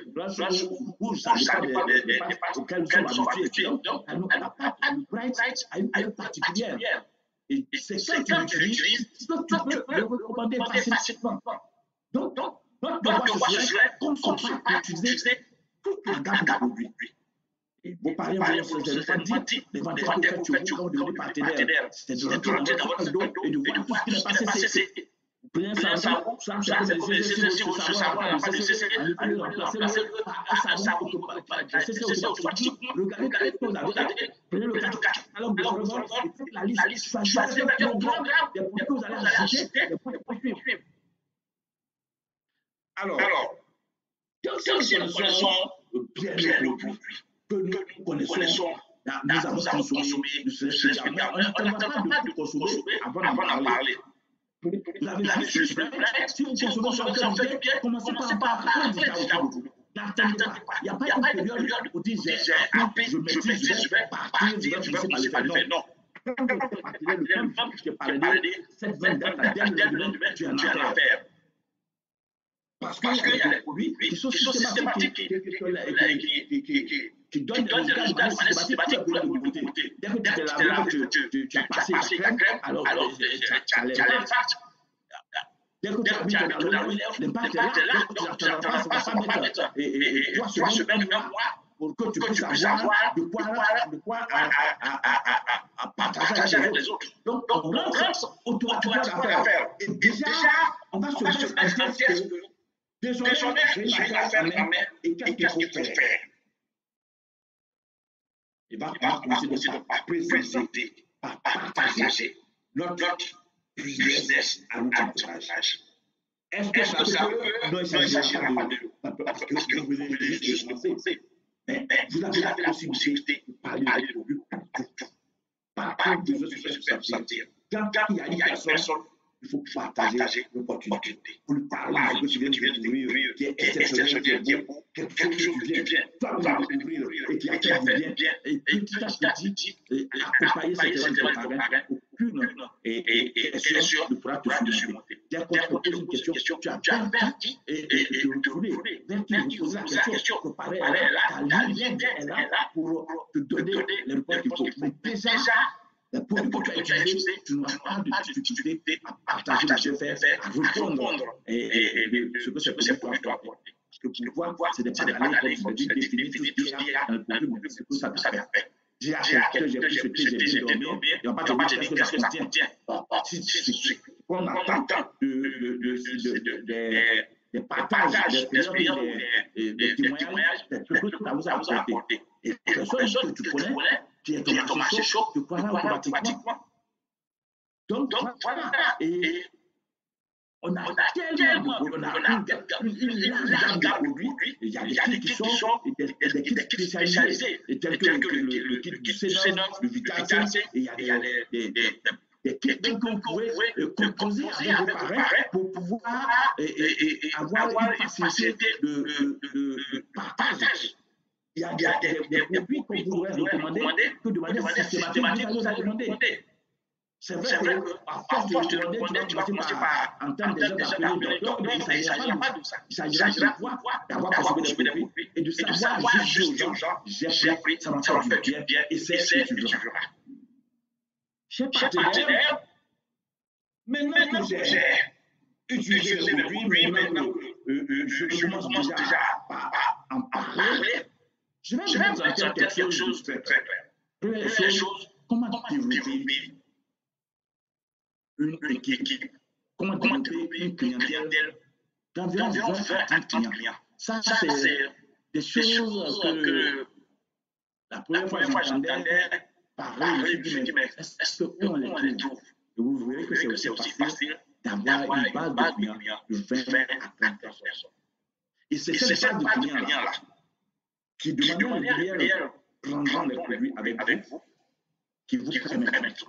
blanche ou rouge, ça dépend des pâtes auxquelles nous sommes habitués. Donc, la pâte bright a une couleur particulière. Et c'est quand tu l'utilises, tu peux le recommander facilement. Donc, notre devoir, ce serait, comme son pâte, d'utiliser toute la gamme de produits. Vos parents vont se dire, les vendeurs que vous faites sur vous, quand vous devenez partenaire, c'est de rentrer dans votre dos et de voir tout ce qui n'est pas cessé. Vous prenez un savon, ça c'est comme les CCC, vous savez, on n'a pas de CCC, vous remplacez-le par un savon automatique. Regardez tout ce que vous avez, prenez le catalogue de revente et faites la liste. Choisissez le programme des produits que vous allez acheter, des produits suivants. Alors, quand si nous connaissons bien le produit, que nous connaissons, nous avons consommé, on n'attend pas de consommer avant d'en parler. Vous avez vu sur le plan, si vous consommez sur le bien, commencez par parler du cas autour de vous. N'attendez pas. Il n'y a pas une période où dire j'ai appris, je maîtrise, je vais partir, je vais commencer par le faire. Non. Quand tu es partenaire, le même temps que je t'ai parlé, cette même date, la dernière semaine, tu en as affaire. Parce qu'il y a des produits qui sont systématiques, qui donnent des résultats systématiques pour la beauté. Dès que tu te laves, tu as passé la crème, alors tu as les l'impact. Dès que tu as mis ton arôme, l'impact est là. Donc tu n'attends pas, ça ne va pas mettre 3 semaines, un mois, pour que tu puisses avoir de quoi partager avec les autres. Donc on rentre automatiquement d'affaires. Et déjà, on va se mettre en tête que désormais, j'ai une affaire en main et qu'est-ce qu'il faut faire? Il va commencer par présenter, par partager notre business à notre entourage. Est-ce que ça peut? Non, il ne s'agira pas de parce que vous avez juste commencé. Mais vous avez la possibilité de parler avec le public pour tout. Par contre, je suis super sentir. Quand il y a une personne, il faut partager l'opportunité. Pour lui parler de ce que tu viens de découvrir, qui est exceptionnel, qui est beau, quelque chose que tu viens toi de découvrir et qui a fait bien. Et petit à petit, accompagner cette événement de parrain, aucune question ne pourra te surmonter. Dès qu'on te pose une question, tu as averti et tu voulais. Dès qu'il pose la question, le parrain est là, ta ligne est là pour te donner les réponses qu'il faut. Mais déjà, pour que tu aies utilisé, tu n'auras pas de difficulté à partager, à faire, à répondre et ce que c'est pour toi apporter. Parce que pour voir, c'est des parallèles, comme je l'ai dit, définir tout ce qu'il y a dans le produit, c'est que ça te fait. J'ai accepté, j'ai pris ce que j'ai bien dormi, il n'y a pas de dire qu'est-ce que ça contient. Si on attend des partages, d'expériences, des témoignages, c'est ce que ça vous a apporté. Et les personnes que tu connais, qui est ton marché chaud, tu croiras automatiquement. Donc voilà. Et on a tellement de produits, une large gamme de produits. Il y a des kits qui sont des kits spécialisés, tels que le kit du Sénat, du Vital C, et il y a des kits que vous pouvez composer avec vos parrains pour pouvoir avoir une facilité de partage. Il y a des produits qu'on pourrait recommander que de manière systématique, vous allez demander. C'est vrai qu'à force de demander, tu vas commencer par entendre des gens t'appeler docteur, mais il ne s'agira pas de ça. Il s'agira de pouvoir d'avoir consommé des produits et de savoir juger aux gens, j'ai pris, ça m'a fait du bien et c'est ce que tu verras. Chers partenaires, maintenant que j'ai utilisé les produits, maintenant que je commence déjà à en parler, je vais vous montrer quelque chose de très clair. Première chose, comment développer une équipe, comment développer une clientèle d'environ 20 à 30 clients. Ça, c'est des choses que la première fois j'entendais parler, je me dis, mais est-ce qu'on les trouve? Et vous verrez que c'est aussi facile d'avoir une base de clients de 20 à 30 personnes. Et c'est cette base de clients-là qui, de manière régulière, prendront les produits avec vous, qui vous permettent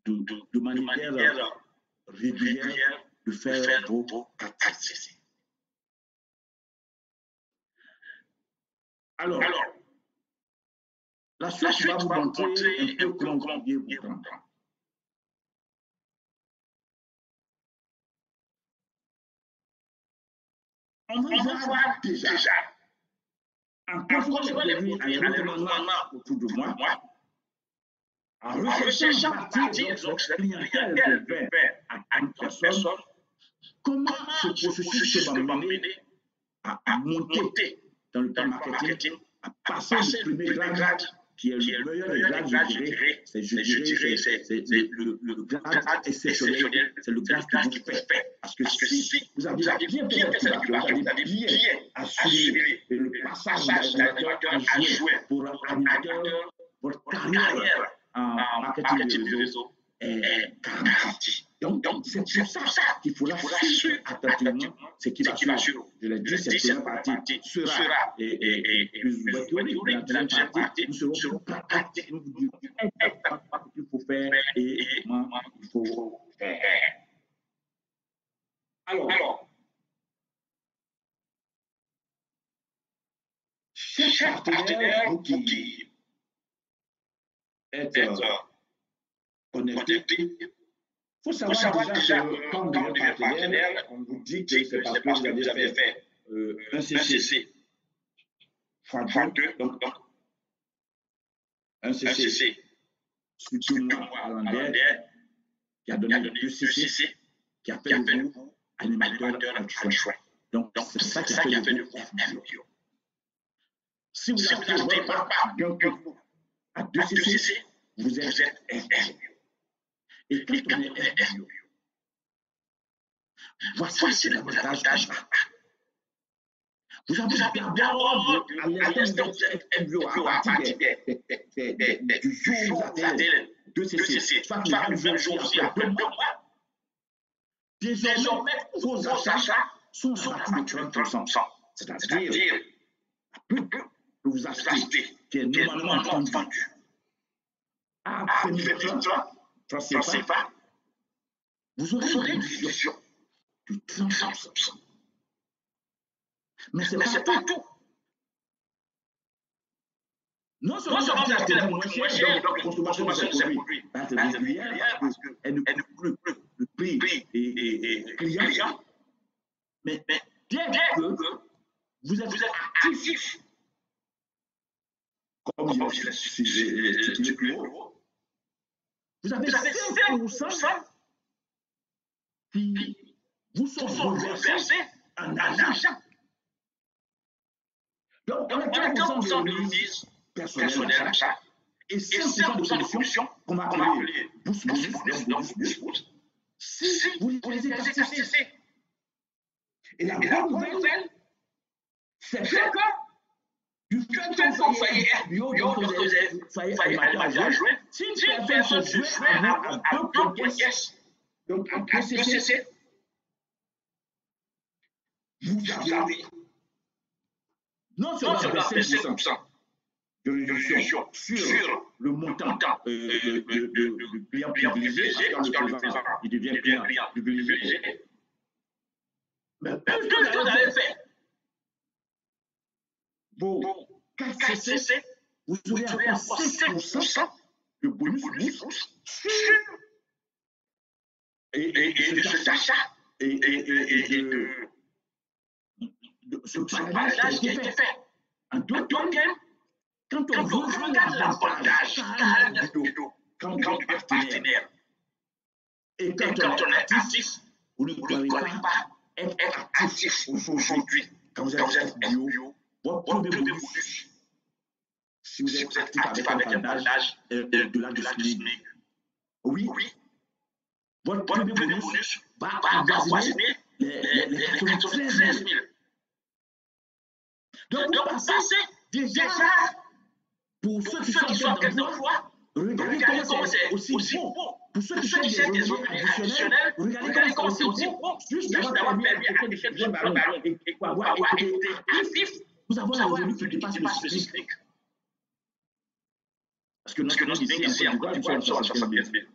de manière régulière de faire vos activités. Alors, la suite va vous montrer un peu comment bien vous prendre. On va voir déjà, en consommant les produits, en les retenant autour de moi, en recherchant à partir de notre clientèle de 20 à 30 personnes, comment ce processus va m'amener à monter dans le temps marketing, à passer le premier grade, qui est le meilleur des grades, je dirais, c'est le grade exceptionnel, c'est le grade qui vous fait. Parce que si vous avez bien fait cette activité, vous avez bien assuré le passage d'animateur à jouer pour animateur, votre carrière en marketing de réseau est garantie. Donc c'est pour ça qu'il faut la suivre attentivement, ce qui va suivre. Je l'ai dit, cette première partie sera plus théorique, mais la deuxième partie, nous serons plus pratiques, nous vous dirons exactement ce qu'il faut faire et comment il faut faire. Alors chers partenaires, vous qui êtes connectés, il faut savoir déjà que quand vous êtes partenaire, on vous dit que c'est parce que vous avez fait un CC fois 2, donc un CC sur 2 mois hollandais qui a donné 2 CC, qui a fait de vous animateur adjoint. Donc, c'est ça qui a fait de vous FBO. Si vous n'arrivez pas d'un coup à 2 CC, vous êtes FBO. Et quand on est FBO, voici l'avantage. Vous avez d'abord, à l'instant où vous êtes FBO, à partir du jour où vous avez 2 CC, soit le 20 jours aussi après 2 mois, désormais, vos achats sont à partir de 30%. C'est-à-dire, plus que vous achetez, qui est normalement vendu à 20 francs CFA, vous aurez une réduction de 30%. Mais ce n'est pas tout. Non seulement vous achetez les produits moins chers, donc la consommation de ces produits est régulière parce qu'elle ne coûte plus le prix et client. Mais bien que vous êtes actif, comme je l'ai expliqué plus haut, vous avez 5% qui vous sont reversés en argent. Donc, on a 15% de remise personnelle d'achat et 5% de commission qu'on va appeler boost. Si vous les exercez. Et la bonne nouvelle, c'est que du fait que vous soyez FBO, donc vous soyez animateur adjoint, si une personne se joue à 2 pièces, donc à 2 CC, vous avez non seulement 5% de réduction sur le montant de client privilégié, parce qu'en le faisant, il devient client privilégié. Mais qu'est-ce que vous avez fait? Vos 4 CC, vous aurez encore 5% de bonus sur et de cet achat et de ce parrainage qui a été fait. En d'autres termes, quand on regarde l'avantage quand on est partenaire et quand on est actif, vous ne pouvez pas être actif aujourd'hui. Quand vous êtes FBO, votre premier bonus, si vous êtes actif avec un parrainage au-delà de SMIC, oui, votre premier bonus va avoisiner les 93 000. Donc, vous passez déjà, pour ceux qui sont en quête d'emploi, regardez comment c'est aussi bon. Pour ceux qui cherchent des revenus additionnels, regardez comment c'est aussi bon. Juste d'avoir permis à quelqu'un de jouer ballon et pour avoir été actif, nous avons un revenu qui dépasse le SMIC. Parce que notre SMIC ici, en Côte d'Ivoire, nous sommes à 75 000.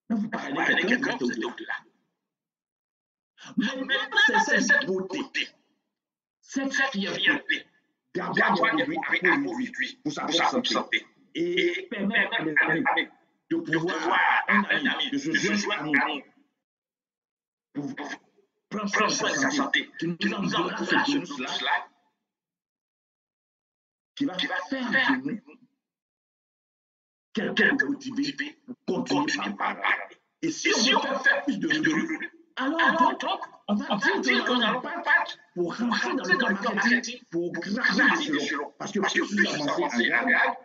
Mais vous parlez à quelqu'un, vous êtes au-delà. Mais maintenant, c'est cette beauté, cette fierté d'avoir des produits à produit pour sa propre santé et permettre à mes amis de pouvoir, un ami, de se joindre à nous pour prendre soin de sa santé, qui nous enverra ce bonus-là, qui va faire de nous quelqu'un de motivé pour continuer par là. Et si on veut faire plus de revenus, alors donc, on va dire qu'on n'a pas pour rentrer dans le marketing, pour graver des échelons. Parce que plus vous avancez en grade,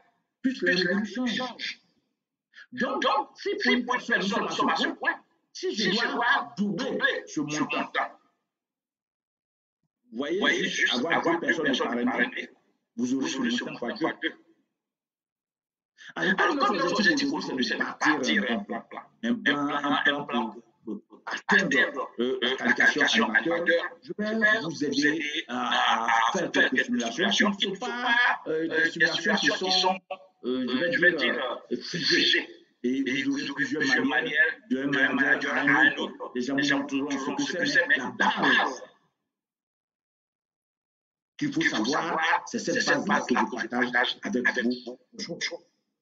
plus les revenus changent. Donc, si pour une personne nous sommes à ce point, si je dois doubler ce montant, vous voyez, juste avoir 2 personnes parrainées, vous aurez ce montant fois 2. Alors, comme notre objectif aujourd'hui, c'est de partir un plan pour atteindre la qualification animateur, je vais vous aider à faire quelques simulations qui ne sont pas des simulations qui sont, je vais dire, figées. Et vous aurez plusieurs manières d'un manager à un autre. Les gens montreront ce que c'est, mais la base qu'il faut savoir, c'est cette base-là que je partage avec vous.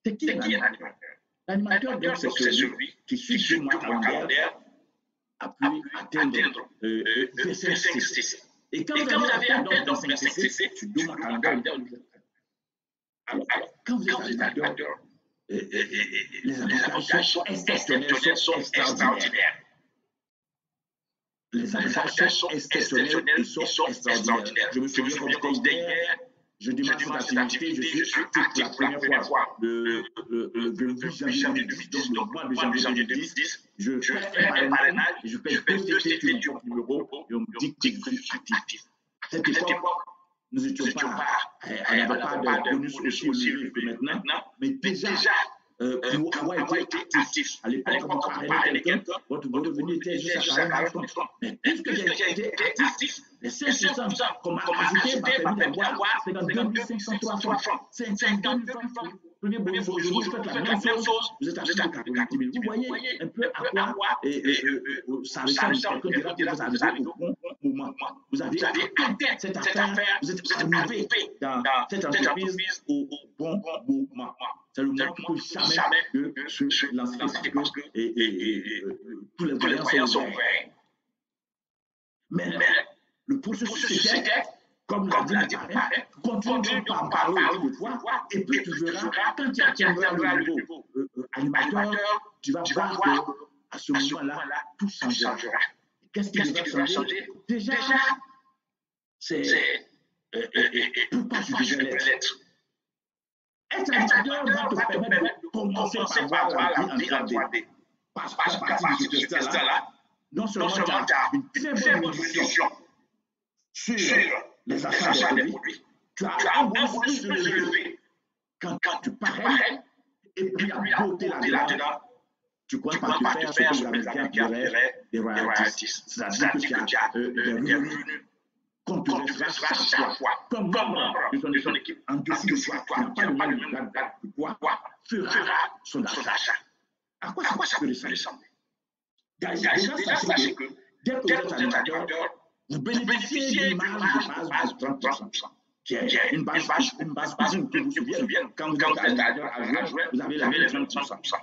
C'est qui l'animateur? L'animateur, donc, c'est celui qui suit sur mon calendrier a pu atteindre V5CC. Et quand vous avez atteint donc V5CC, tu dois mon calendrier. Alors, quand vous êtes animateur, les avantages sont exceptionnels, sont extraordinaires. Les avantages sont exceptionnels et sont extraordinaires. Je me souviens quand j'étais hier, je démarre cette activité, je suis actif pour la première fois le 28 janvier 2010, donc le mois de janvier 2010, je fais un parrainage et je fais 2 TT sur mon numéro et on me dit que je suis actif. À cette époque, nous n'étions pas, on n'avait pas de bonus aussi élevé que maintenant, mais déjà, pour avoir été actif, à l'époque, quand vous parrainez quelqu'un, votre revenu était juste à 40 francs. Mais puisque j'ai été actif, les 5% qu'on m'a ajouté m'a permis d'avoir 52 503 francs. 52 francs. Premier bonus aujourd'hui, vous faites la même chose, vous êtes à 90 000. Vous voyez un peu à quoi ça ressemble. Quelqu'un dira que vous arrivez au bon moment. Vous avez atteint cette affaire, vous êtes arrivé dans cette entreprise au bon moment. C'est le moment que jamais que se lancer parce que tous les voyants sont ouverts. Mais le processus c'était, comme l'a dit mon parrain, continue par en parler de toi, et puis tu verras, quand tu atteindras le niveau animateur, tu vas voir qu'à ce moment-là, tout changera. Qu'est-ce qui va changer? Déjà, c'est pourquoi tu devrais l'être. Être animateur va te permettre de commencer par voir la vie en 3D. Parce qu'à partir de ce test-là, non seulement tu as une très bonne vision sur les achats des produits, tu as un bonus plus élevé quand tu parraines et puis à beauté là-dedans, tu comptes pas te faire ce que les Américains appelleraient des royalties. C'est-à-dire que tu as des revenus qu'on te versera chaque fois, comme membre de son équipe, en dessous de toi, qui n'a pas le même grade que toi, fera son achat. À quoi ça peut ressembler? Déjà, sachez que dès que vous êtes animateur, vous bénéficiez d'une marge de base de 30%, qui est une base que vous souvenez, quand vous êtes animateur à jouer, vous avez la même 30%.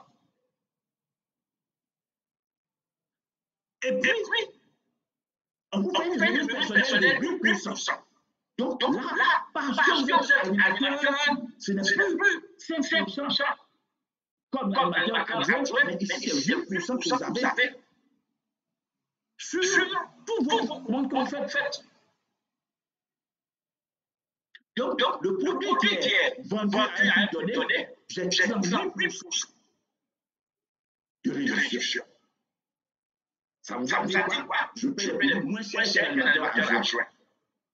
Et puis, on vous paye le revenu personnel de 8%. Donc là, parce que vous êtes animateur, ce n'est plus 5% comme l'animateur adjoint, mais ici c'est 8% que vous avez sur tous vos commandes que vous faites. Donc, le produit qui est vendu à un prix donné, j'ai 38% de réduction. Ça vous a dit quoi? Je paye le prix moins cher que l'animateur adjoint.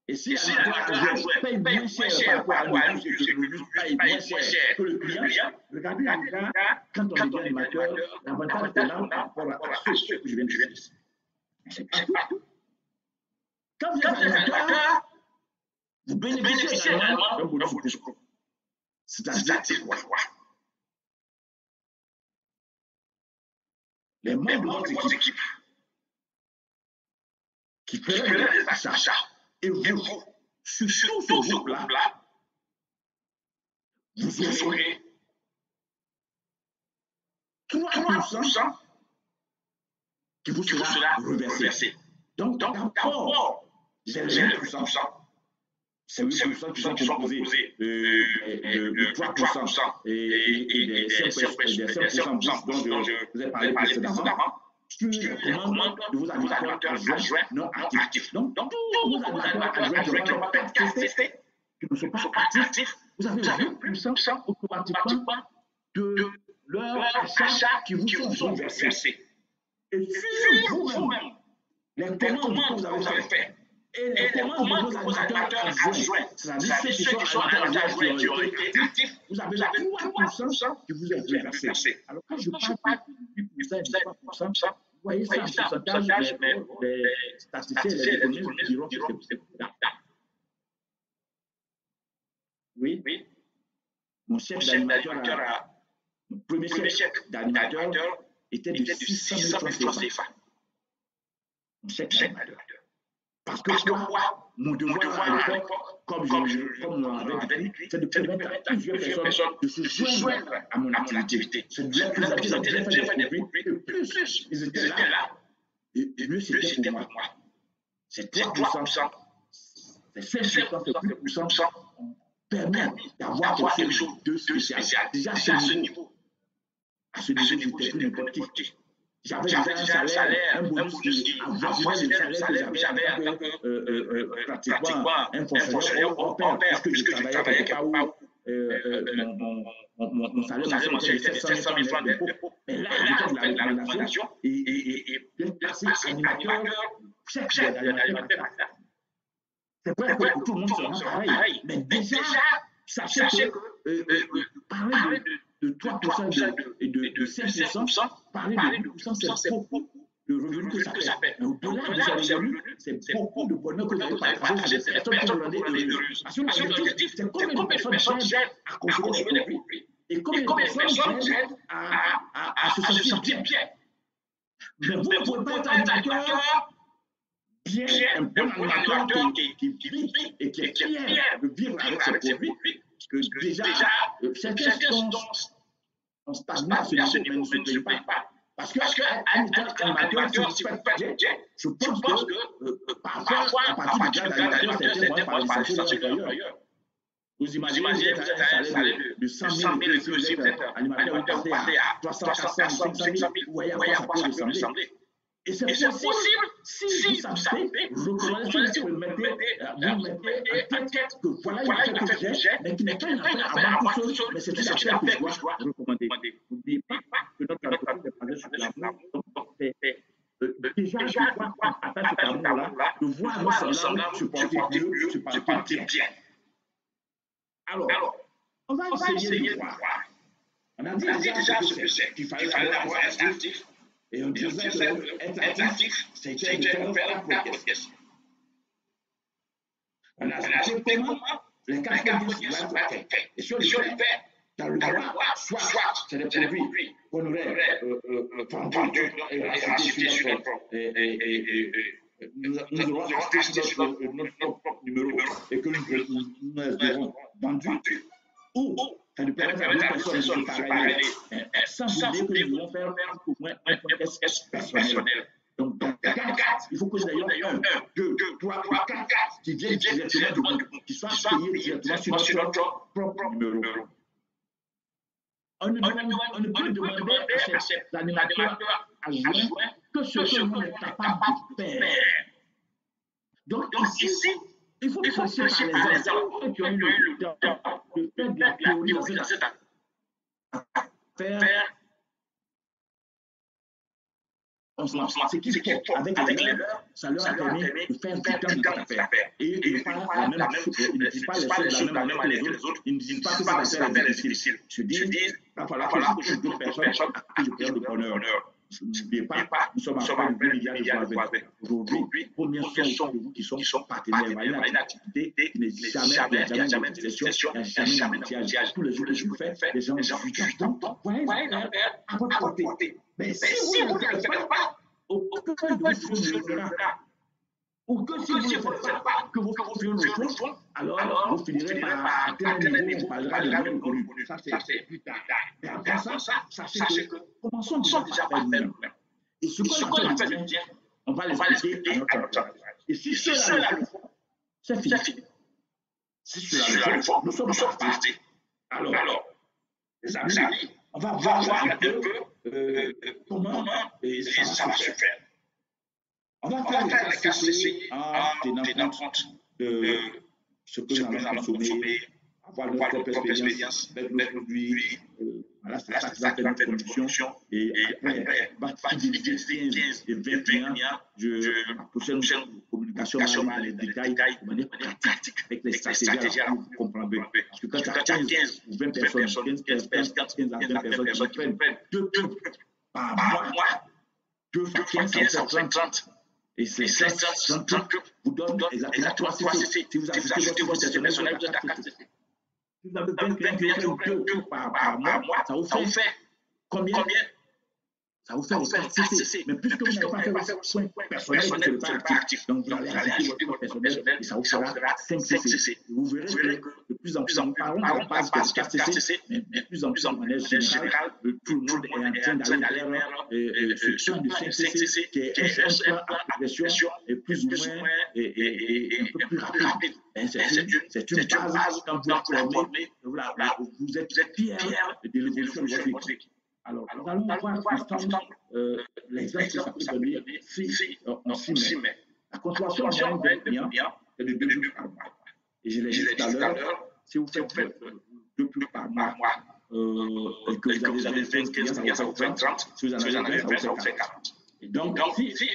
Et si l'animateur paye moins cher par rapport à nous, que je paye moins cher que le client, regardez quand on devient animateur, l'avantage qu'on a par rapport à ceux que je viens de dire. C'est pas tout. Quand vous êtes animateur, vous bénéficiez également d'un bonus. C'est-à-dire quoi? Les membres de votre équipe qui prennent les achats et vous, sur tout ce groupe-là, vous aurez 3% qui vous sera reversé. Donc, d'abord, j'ai 8%. C'est 8% qui sont composés de 3% et des 5% dont je vous ai parlé précédemment. Sur les commandes de vos animateurs adjoints non actifs. Donc, tous vos animateurs adjoints qui n'ont pas testé, qui ne sont pas actifs, vous avez 8% automatiquement de leur achat qui vous sont versés. Et sur vous-même, les commandes que vous avez faites et les commandes de vos animateurs adjoints, c'est-à-dire ceux qui sont animateurs adjoints qui ont été actifs, vous avez 3% qui vous est versé. Alors, quand je parle de 8% et de 3%, vous voyez ça en pourcentage, mais les statisticiens et les économistes diront que c'est là. Oui, mon chef d'animateur, mon premier chef d'animateur était de 600 000 francs CFA. Mon chef d'animateur. Parce que quoi? mon devoir à l'époque, comme on l'avait dit, c'est de permettre à plusieurs personnes de se joindre à mon activité. C'est de leur présenter les bienfaits des produits, et plus ils étaient là, et mieux c'était pour moi. C'est 3%, c'est 5%, c'est 8%, on permet d'avoir quelque chose de spécial. Déjà à ce niveau, j'étais plus n'importe qui. J'avais déjà un salaire, un bonus qui avoisinait le salaire que j'avais en tant que pratiquement un fonctionnaire hors pair, puisque je travaillais quelque part où mon salaire mensuel était de 700 000 francs d'impôt. Mais là, j'étais de la recommandation et bien passé animateur, chef d'animateur. C'est vrai que tout le monde sera pareil. Mais déjà, sachez que parler de 3% et de 5%, parler de 8%, c'est beaucoup de revenus que ça fait. Mais au-delà de ces revenus, c'est beaucoup de bonheur que vous allez partager sur des personnes qui vous rendez heureuses. Parce que l'objectif, c'est combien de personnes gênent à consommer les produits et combien de personnes gênent à se sentir bien. Mais vous ne pouvez pas être un animateur bien, un bon animateur qui vit et qui est fier de vivre avec ses produits. Parce que déjà, certains sont stagnés à ce niveau, mais ne se payent pas. Parce qu'un animateur, si vous faites bien, je pense que parfois, à partir du grade d'animateur, certains vont faire des sanctions ailleurs. Vous imaginez, vous êtes à un salaire de 100 000 et puis vous êtes animateur, vous partez à 300, 400, 500 000, vous voyez à quoi ça peut ressembler. Et c'est possible si vous savez, recommandation, vous mettez en tête que voilà une affaire que j'ai, mais qui n'est pas une affaire à moi tout seul, mais c'est une affaire que je dois recommander. N'oubliez pas que notre entreprise est basée sur l'amour. Donc, déjà, je crois qu'on attache cet amour-là, de voir nos semblables se porter mieux, se porter bien. Alors, on va essayer de voir. On a dit déjà ce que c'est, qu'il fallait avoir un actif. Et on disait qu'être actif, c'était de faire la progression. On a expliqué comment les 4 produits doivent être faits. Et si on le fait dans le mois, soit c'est des produits qu'on aurait vendus et rachetés sur notre nous aurons acheté sur notre propre numéro et que nous les aurons vendus ou ça nous permet à d'autres personnes de se parler sans oublier que nous devons faire au moins un podcast personnel. Donc, dans 4, il faut que nous ayons 1, 2, 3, 4 qui viennent directement qui soient payés directement sur notre propre numéro. On ne peut demander à cet animateur adjoint que ce que l'on est capable de faire. Donc, ici, il faut passer par les enfants qui ont eu le temps de faire de la théorie dans cette affaire. Ce qui fait avec les leurs, ça leur a permis de faire du temps dans cette affaire. Et ils ne disent pas les choses de la même manière que les autres. Ils ne disent pas que cette affaire est difficile. Ils se disent, il va falloir que je trouve d'autres personnes à qui je perds de bonheur. N'oubliez pas, nous sommes à 2 milliards de fois avec. Aujourd'hui, combien sont de vous qui sont partenaires à une activité qui n'est jamais de gestion, il n'y a jamais d'outillage. Tous les jours que je vous fais, les gens disent, donc, voyez l'affaire à votre côté. Mais si vous ne le faites pas, aucun de vous ne le fera. Ou que si vous ne le faites pas, que vous refusez le fond, alors vous finirez par atteindre un niveau où on parlera de non reconnu. Ça, c'est plus tard. Mais après ça, sachez que commençons déjà par nous-mêmes. Et ce qu'on a fait de bien, on va l'expliquer à notre entourage. Et si ceux-là le font, c'est fini. Si ceux-là le font, nous sommes partis. Alors, les amis, on va voir un peu comment ça va se faire. On va faire les KCCI en tenant compte de ce que nous allons consommer, avoir notre propre expérience, mettre nos produits, voilà, c'est ça qui va faire notre production. Et après, on va utiliser 15 et 21, la prochaine communication va les détails de manière pratique avec les stratégies à comprendre bien. Parce que quand tu as 15 ou 20 personnes, 15 à 20 personnes qui prennent 2 trucs par mois, 2 fois 15, ça fait 30. Et ces 30 trucs vous donnent exactement 3 CC. Si vous ajoutez votre personnel, vous êtes à 4 CC. Si vous avez 20 clients qui ont 2 par mois, ça vous fait combien? ça vous fait les 4 CC. Mais puisque vous n'avez pas fait vos soins personnels, vous ne serez pas actif. Donc, vous allez ajouter votre personnel et ça vous fera 5 CC. Vous verrez que de plus en plus, nous parlons de la base de 4 CC, mais de plus en plus, de manière générale, tout le monde est en train d'aller vers ce champ de 5 CC qui est un plan à progression et plus ou moins et un peu plus rapide. C'est une base quand vous êtes formé, vous êtes fier de l'évolution de votre équipe. Alors, nous allons voir ensemble l'exemple que ça peut donner si on s'y met. La consommation moyenne d'un client est de 2 jours par mois. Et je l'ai dit tout à l'heure, si vous faites 2 jours par mois, et que vous avez 15 clients, ça vous fait 30. Si vous en avez 20, ça vous fait 40. Et donc, si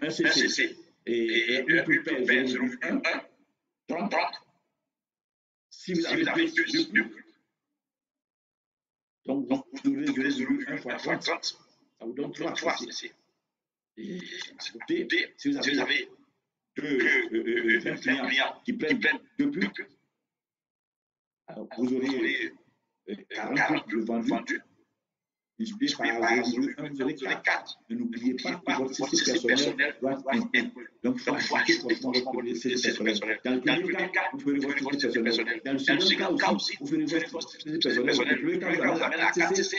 un CC et un peu pèse 0,1, 30, si vous avez 2 donc vous aurez 0,1 fois 30, ça vous donne 3 CC. Et à côté, si vous avez 20 clients qui prennent 2 pubs, alors vous aurez 40 pubs vendus, multiplié par 0,1, vous aurez 4. Ne n'oubliez pas que votre CC personnel doit être inclus. Donc, il faut ajouter forcément votre CC personnel. Dans le premier cas, vous ferez votre CC personnel. Dans le second cas aussi, vous ferez votre CC personnel. Le premier cas, vous amène à 4 CC.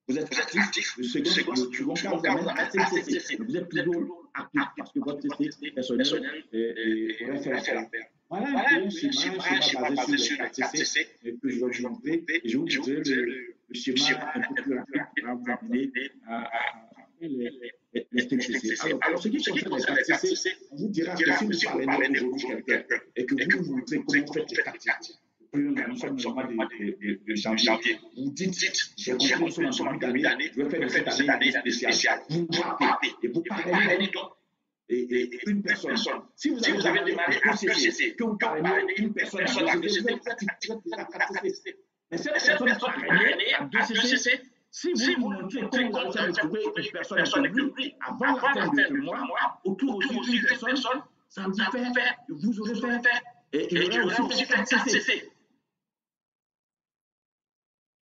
Vous êtes actif. Le second cas, vous amène à 5 CC. Vous êtes toujours actif parce que votre CC personnel aurait fait l'affaire. Voilà un peu un schéma basé sur les 4 CC que je vais vous montrer. Et je vous montrerai le schéma un peu plus rapide qui va vous amener à les CC. Alors, ce qui concerne les 4 CC, on vous dira que si vous parlez aujourd'hui de quelqu'un et que vous vous montrez comment vous faites les 4 CC, nous sommes au mois de janvier. Vous dites, j'ai compris, nous sommes en début d'année, je vais faire cette année spéciale. Vous vous rappelez et vous parlez donc. Et une personne, si vous avez démarré à 2 CC, que vous parlez une personne à 2 CC, vous êtes à 4 CC. Mais cette personne parrainée à 2 CC, si vous montrez comment vous allez trouver une personne inclue avant la fin de ce mois, autour aussi d'une personne, ça vous fait, vous aurez fait, et il y aura aussi fait 4 CC.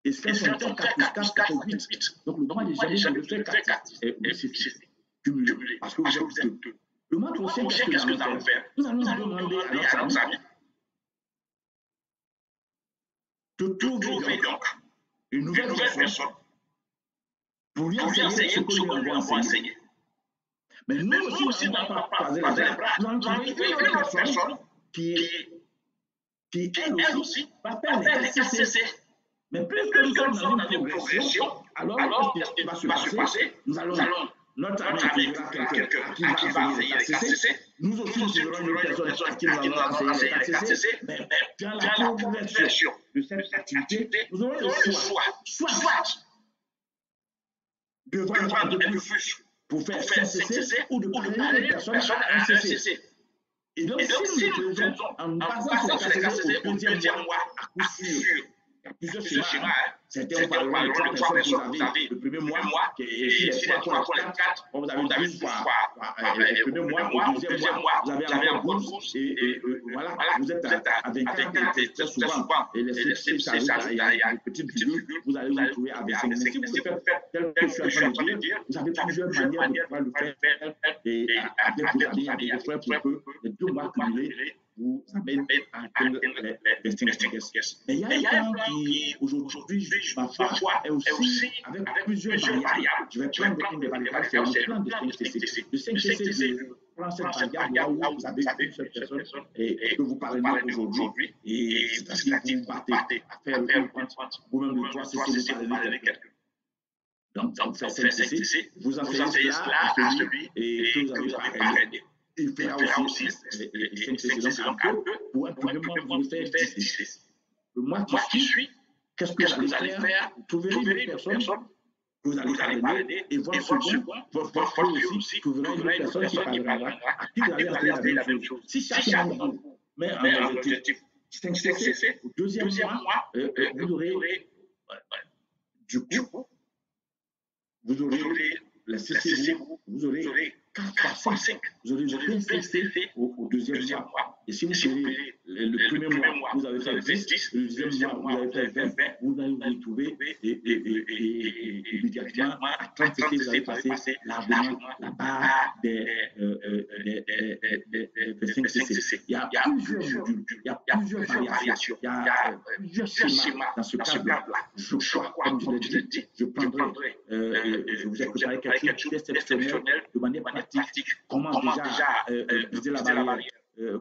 Et ça, c'est 4 plus 4, ça fait 8. Donc, le mois de janvier, je vais faire 4. Et oui, c'est cumulé. Parce que vous êtes 2. Le mois prochain, qu'est-ce que nous allons faire? Nous allons demander à nos amis de trouver donc une nouvelle personne pour lui enseigner ce que nous avons enseigné. Mais nous aussi, nous n'allons pas croiser les bras. Nous allons trouver une autre personne qui elle aussi, va faire les 4 CC. Mais plus que nous sommes dans une progression, alors qu'est-ce qui va se passer? Nous allons, notre ami trouvera quelqu'un qui va enseigner les 4 CC. Nous aussi, nous trouverons une personne à qui nous allons enseigner les 4 CC. Mais dans la progression de cette activité, nous aurons le choix. Soit de vendre un peu plus pour faire 5 CC ou de parler une personne à 1 CC. Et donc, si nous faisons en basant sur les 4 CC au deuxième mois, à coup sûr, il y a plusieurs schémas. Certains parleront de 3 personnes que vous avez le premier mois, et si les 3 pour les 4, vous avez 12 fois le premier mois, au deuxième mois, vous avez encore 12, et voilà, vous êtes à 24 très souvent. Et les 6, ça il y a une petite vidéo, vous allez vous retrouver à 25. Mais si vous faites tel que je suis en train de dire, vous avez plusieurs manières de pouvoir le faire, et avec vos amis, avec vos frères, pour que les 2 mois cumulés vous amènent à atteindre les 5 caisses. Mais il y a un plan qui, aujourd'hui, ma foi, est aussi avec plusieurs variables. Je vais prendre une des variables, c'est le plan de 5 CC. Le 5 CC, prends cette variable là où vous avez une seule personne et que vous parlez aujourd'hui. Et c'est-à-dire que vous partez à faire le compte, vous-même le 3 CC, vous parlez de quelqu'un. Donc, vous faites 5 CC, vous enseignez cela à celui et que vous avez parrainé. Il fera aussi les 5 CC. Donc, un peu, pour un premier mois, vous allez faire 10 CC. Le mois qui suit, qu'est-ce que vous allez faire? Vous trouverez une personne que vous allez parrainer et voir votre frère aussi, vous verrez une personne qui parlera, à qui vous allez enseigner la même chose. Si chacun de vous met un objectif 5 CC, au deuxième mois, vous aurez, du coup, vous aurez les CC, vous aurez 4 fois 5. Vous aurez fait 5 au deuxième mois. Et si vous prenez le premier mois, vous avez fait 10, le deuxième mois, vous avez fait 20, vous allez vous retrouver immédiatement à 30 CC, vous allez passer largement la barre des 5 CC. Il y a plusieurs modules, il y a plusieurs variations, il y a plusieurs schémas dans ce cadre-là. Je crois, comme je l'ai dit, je prendrai, je vous ai préparé quelque chose d'exceptionnel de manière pratique. Comment déjà briser la barrière,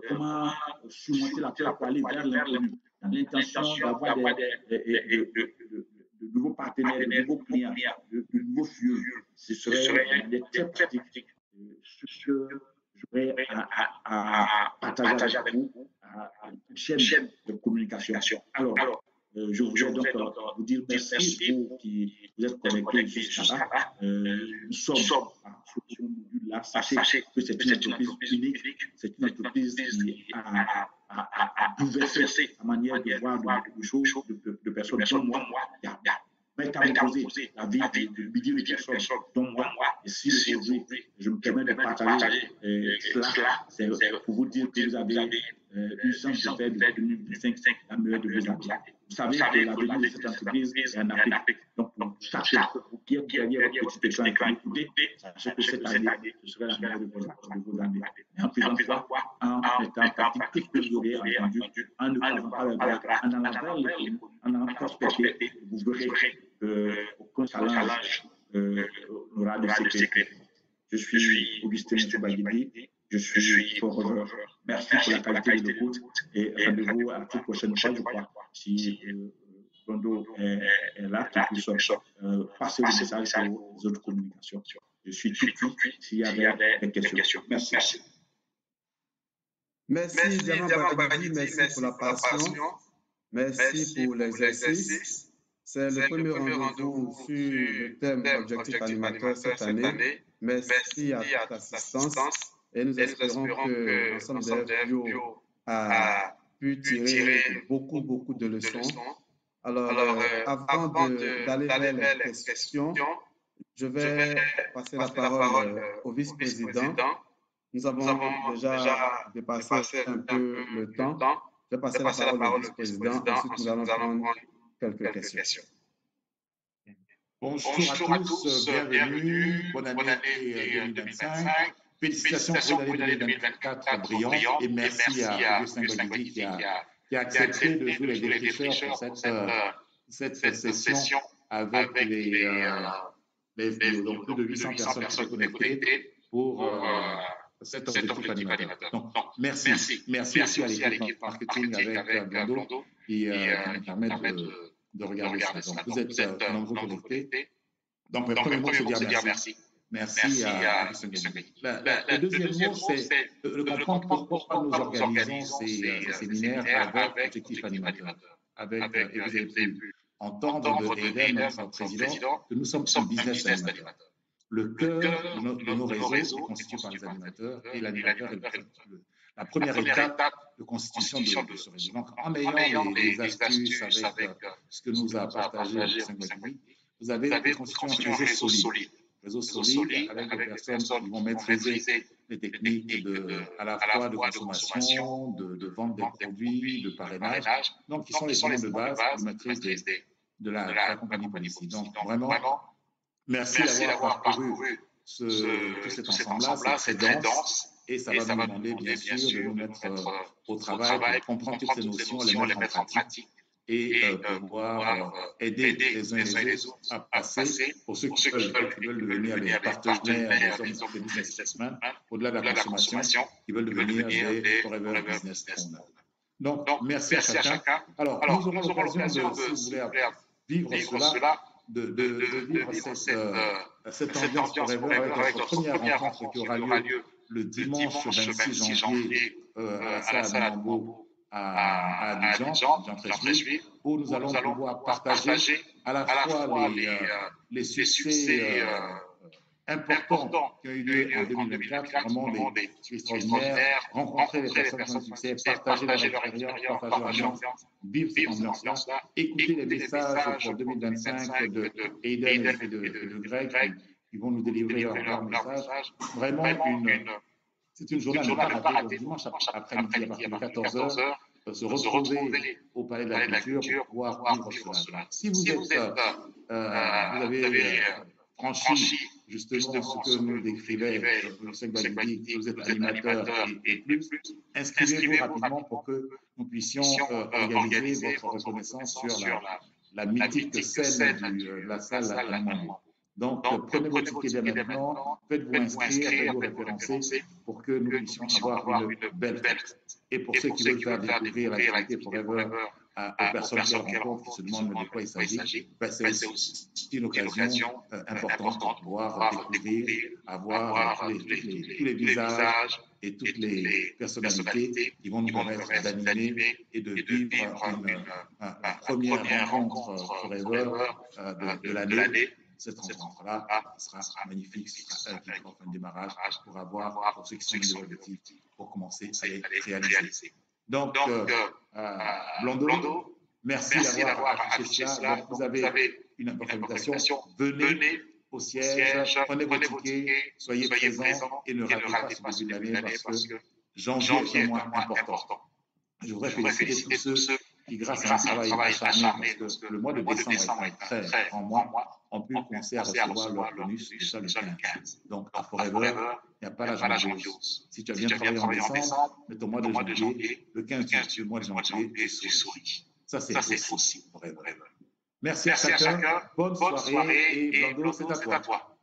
comment surmonter la peur pour aller vers l'inconnu, dans l'intention d'avoir de nouveaux partenaires, de nouveaux clients, de nouveaux flux. Ce serait des très pratiques. Ce que j'aurais à partager avec vous, une chaîne de communication. Alors, je voudrais donc vous dire merci, vous qui vous êtes connectés jusqu'à là. Nous sommes à ce module-là. Sachez que c'est une entreprise unique, c'est une entreprise qui a bouleversé la manière de voir de choses de personnes comme moi. Il y a métamorphosé la vie de milliers de personnes, dont moi. Et si aujourd'hui, je me permets de partager cela, c'est pour vous dire que vous avez une chance de faire de 2025 la meilleure de vos années. Vous savez que l'avenir de cette entreprise est en Afrique. Donc, pour chacun, pour qui est derrière votre petit écran à écouter, sachez que cette année, ce serait la meilleure de vos années. Et en faisant quoi, en mettant en pratique tout ce que vous aurez entendu, en ne faisant pas le grave, en allant prospecter, vous verrez aucun challenge n'aura de secret. Je suis Augustin Tsoubaguidi. Je suis forever. Merci pour la qualité de l'écoute et rendez-vous à la toute prochaine fois, je crois. Si Rondo est là, qu'il puisse passer le message aux autres communications. Je suis tout s'il y avait des questions. Merci. Merci, Diamant Baguidi. Merci pour la passion. Merci pour l'exercice. C'est le premier rendez-vous sur le thème objectif animateur cette année. Merci à toute l'assistance. Et nous espérons que l'ensemble des vidéos a pu tirer beaucoup de leçons. Alors, avant d'aller vers les questions, je vais passer la parole au vice-président. Nous avons déjà dépassé un peu le temps. Je vais passer la parole au vice-président. Ensuite, nous allons prendre quelques questions. Bonjour à tous, bienvenue. Bonne année 2025. Félicitations pour l'année 2024 brillante et merci à Augustin Baguidi qui a accepté de jouer les défricheurs pour cette session avec donc plus de 800 personnes qui sont connectées pour cet objectif animateur. Donc, merci aussi à l'équipe marketing avec Blando qui nous permet de regarder ça. Donc, vous êtes nombreux connectés. Donc, le premier mot, c'est dire merci. Merci à le deuxième mot, c'est de comprendre pourquoi nous organisons ces séminaires avec objectif animateur. Et vous avez pu entendre de Eden, notre président, que nous sommes un business animateur. Le cœur de nos réseaux est constitué par les animateurs et l'animateur est la première étape de constitution de ce réseau. Donc, en ayant les astuces avec ce que nous a partagé Baguidi, vous avez constitué un réseau solide avec des personnes qui vont maîtriser les techniques à la fois de consommation, de vente des produits, de parrainage, donc qui sont les éléments de base de maîtrise de la compagnie Policy. Donc vraiment, merci d'avoir parcouru tout cet ensemble-là, c'est très dense et ça va nous demander bien sûr de nous mettre au travail pour comprendre toutes ces notions, les mettre en pratique et pouvoir aider les uns et les autres à passer, pour ceux qui veulent devenir des partenaires, des hommes de businessmen, au-delà de la consommation, qui veulent devenir des forever business owners. Donc, merci à chacun. Alors, nous aurons l'occasion de, si vous voulez, vivre cela, de vivre cette ambiance forever avec notre première rencontre qui aura lieu le dimanche 26 janvier à la salle Mambo à Abidjan, où nous allons pouvoir partager à la fois les succès importants qui ont eu lieu en 2024, vraiment des extraordinaires, rencontrer les personnes qui ont succès, partager leur expérience, partager l'ambiance, vivre cette ambiance-là, écouter les messages pour 2025 de Aiden et de Greg, qui ils vont nous délivrer leur message. Vraiment, c'est une journée à ne pas rater. Donc, dimanche après-midi, à partir de 14 h, se retrouver au Palais de la Culture pour pouvoir vivre cela. Si vous avez franchi justement ce que nous décrivait M. Gbagidi, que vous êtes animateur et plus, inscrivez-vous rapidement pour que nous puissions organiser votre reconnaissance sur la mythique scène de la salle à Namambou. Donc, prenez votre ticket dès maintenant, faites-vous inscrire, faites-vous référencer pour que nous puissions avoir une belle fête. Et pour ceux qui veulent faire découvrir l'activité Forever aux personnes qui rencontrent, qui se demandent de quoi il s'agit, c'est aussi une occasion importante pour pouvoir découvrir, avoir tous les visages et toutes les personnalités qui vont nous permettre d'animer et de vivre une première rencontre Forever de l'année. Cette rencontre-là sera magnifique, ce sera un démarrage pour avoir, pour ceux qui sont objectifs, pour commencer à les réaliser. Donc, Blondeau, merci d'avoir affiché cela. Donc, vous avez une invitation. Venez au siège, prenez vos tickets, soyez présents et ne ratez pas ce début d'année parce que janvier est un mois important. Je voudrais féliciter tous ceux qui, grâce à un travail acharné, parce que le mois de décembre est un très grand mois, ont pu commencer à recevoir leur bonus déjà le 15. Donc, à Forever, il n'y a pas la janviose. Si tu as bien travaillé en décembre, mais ton mois de janvier, le 15 du mois de janvier, tu souris. Ça, c'est aussi Forever. Merci à chacun. Bonne soirée et Blondeau, c'est à toi.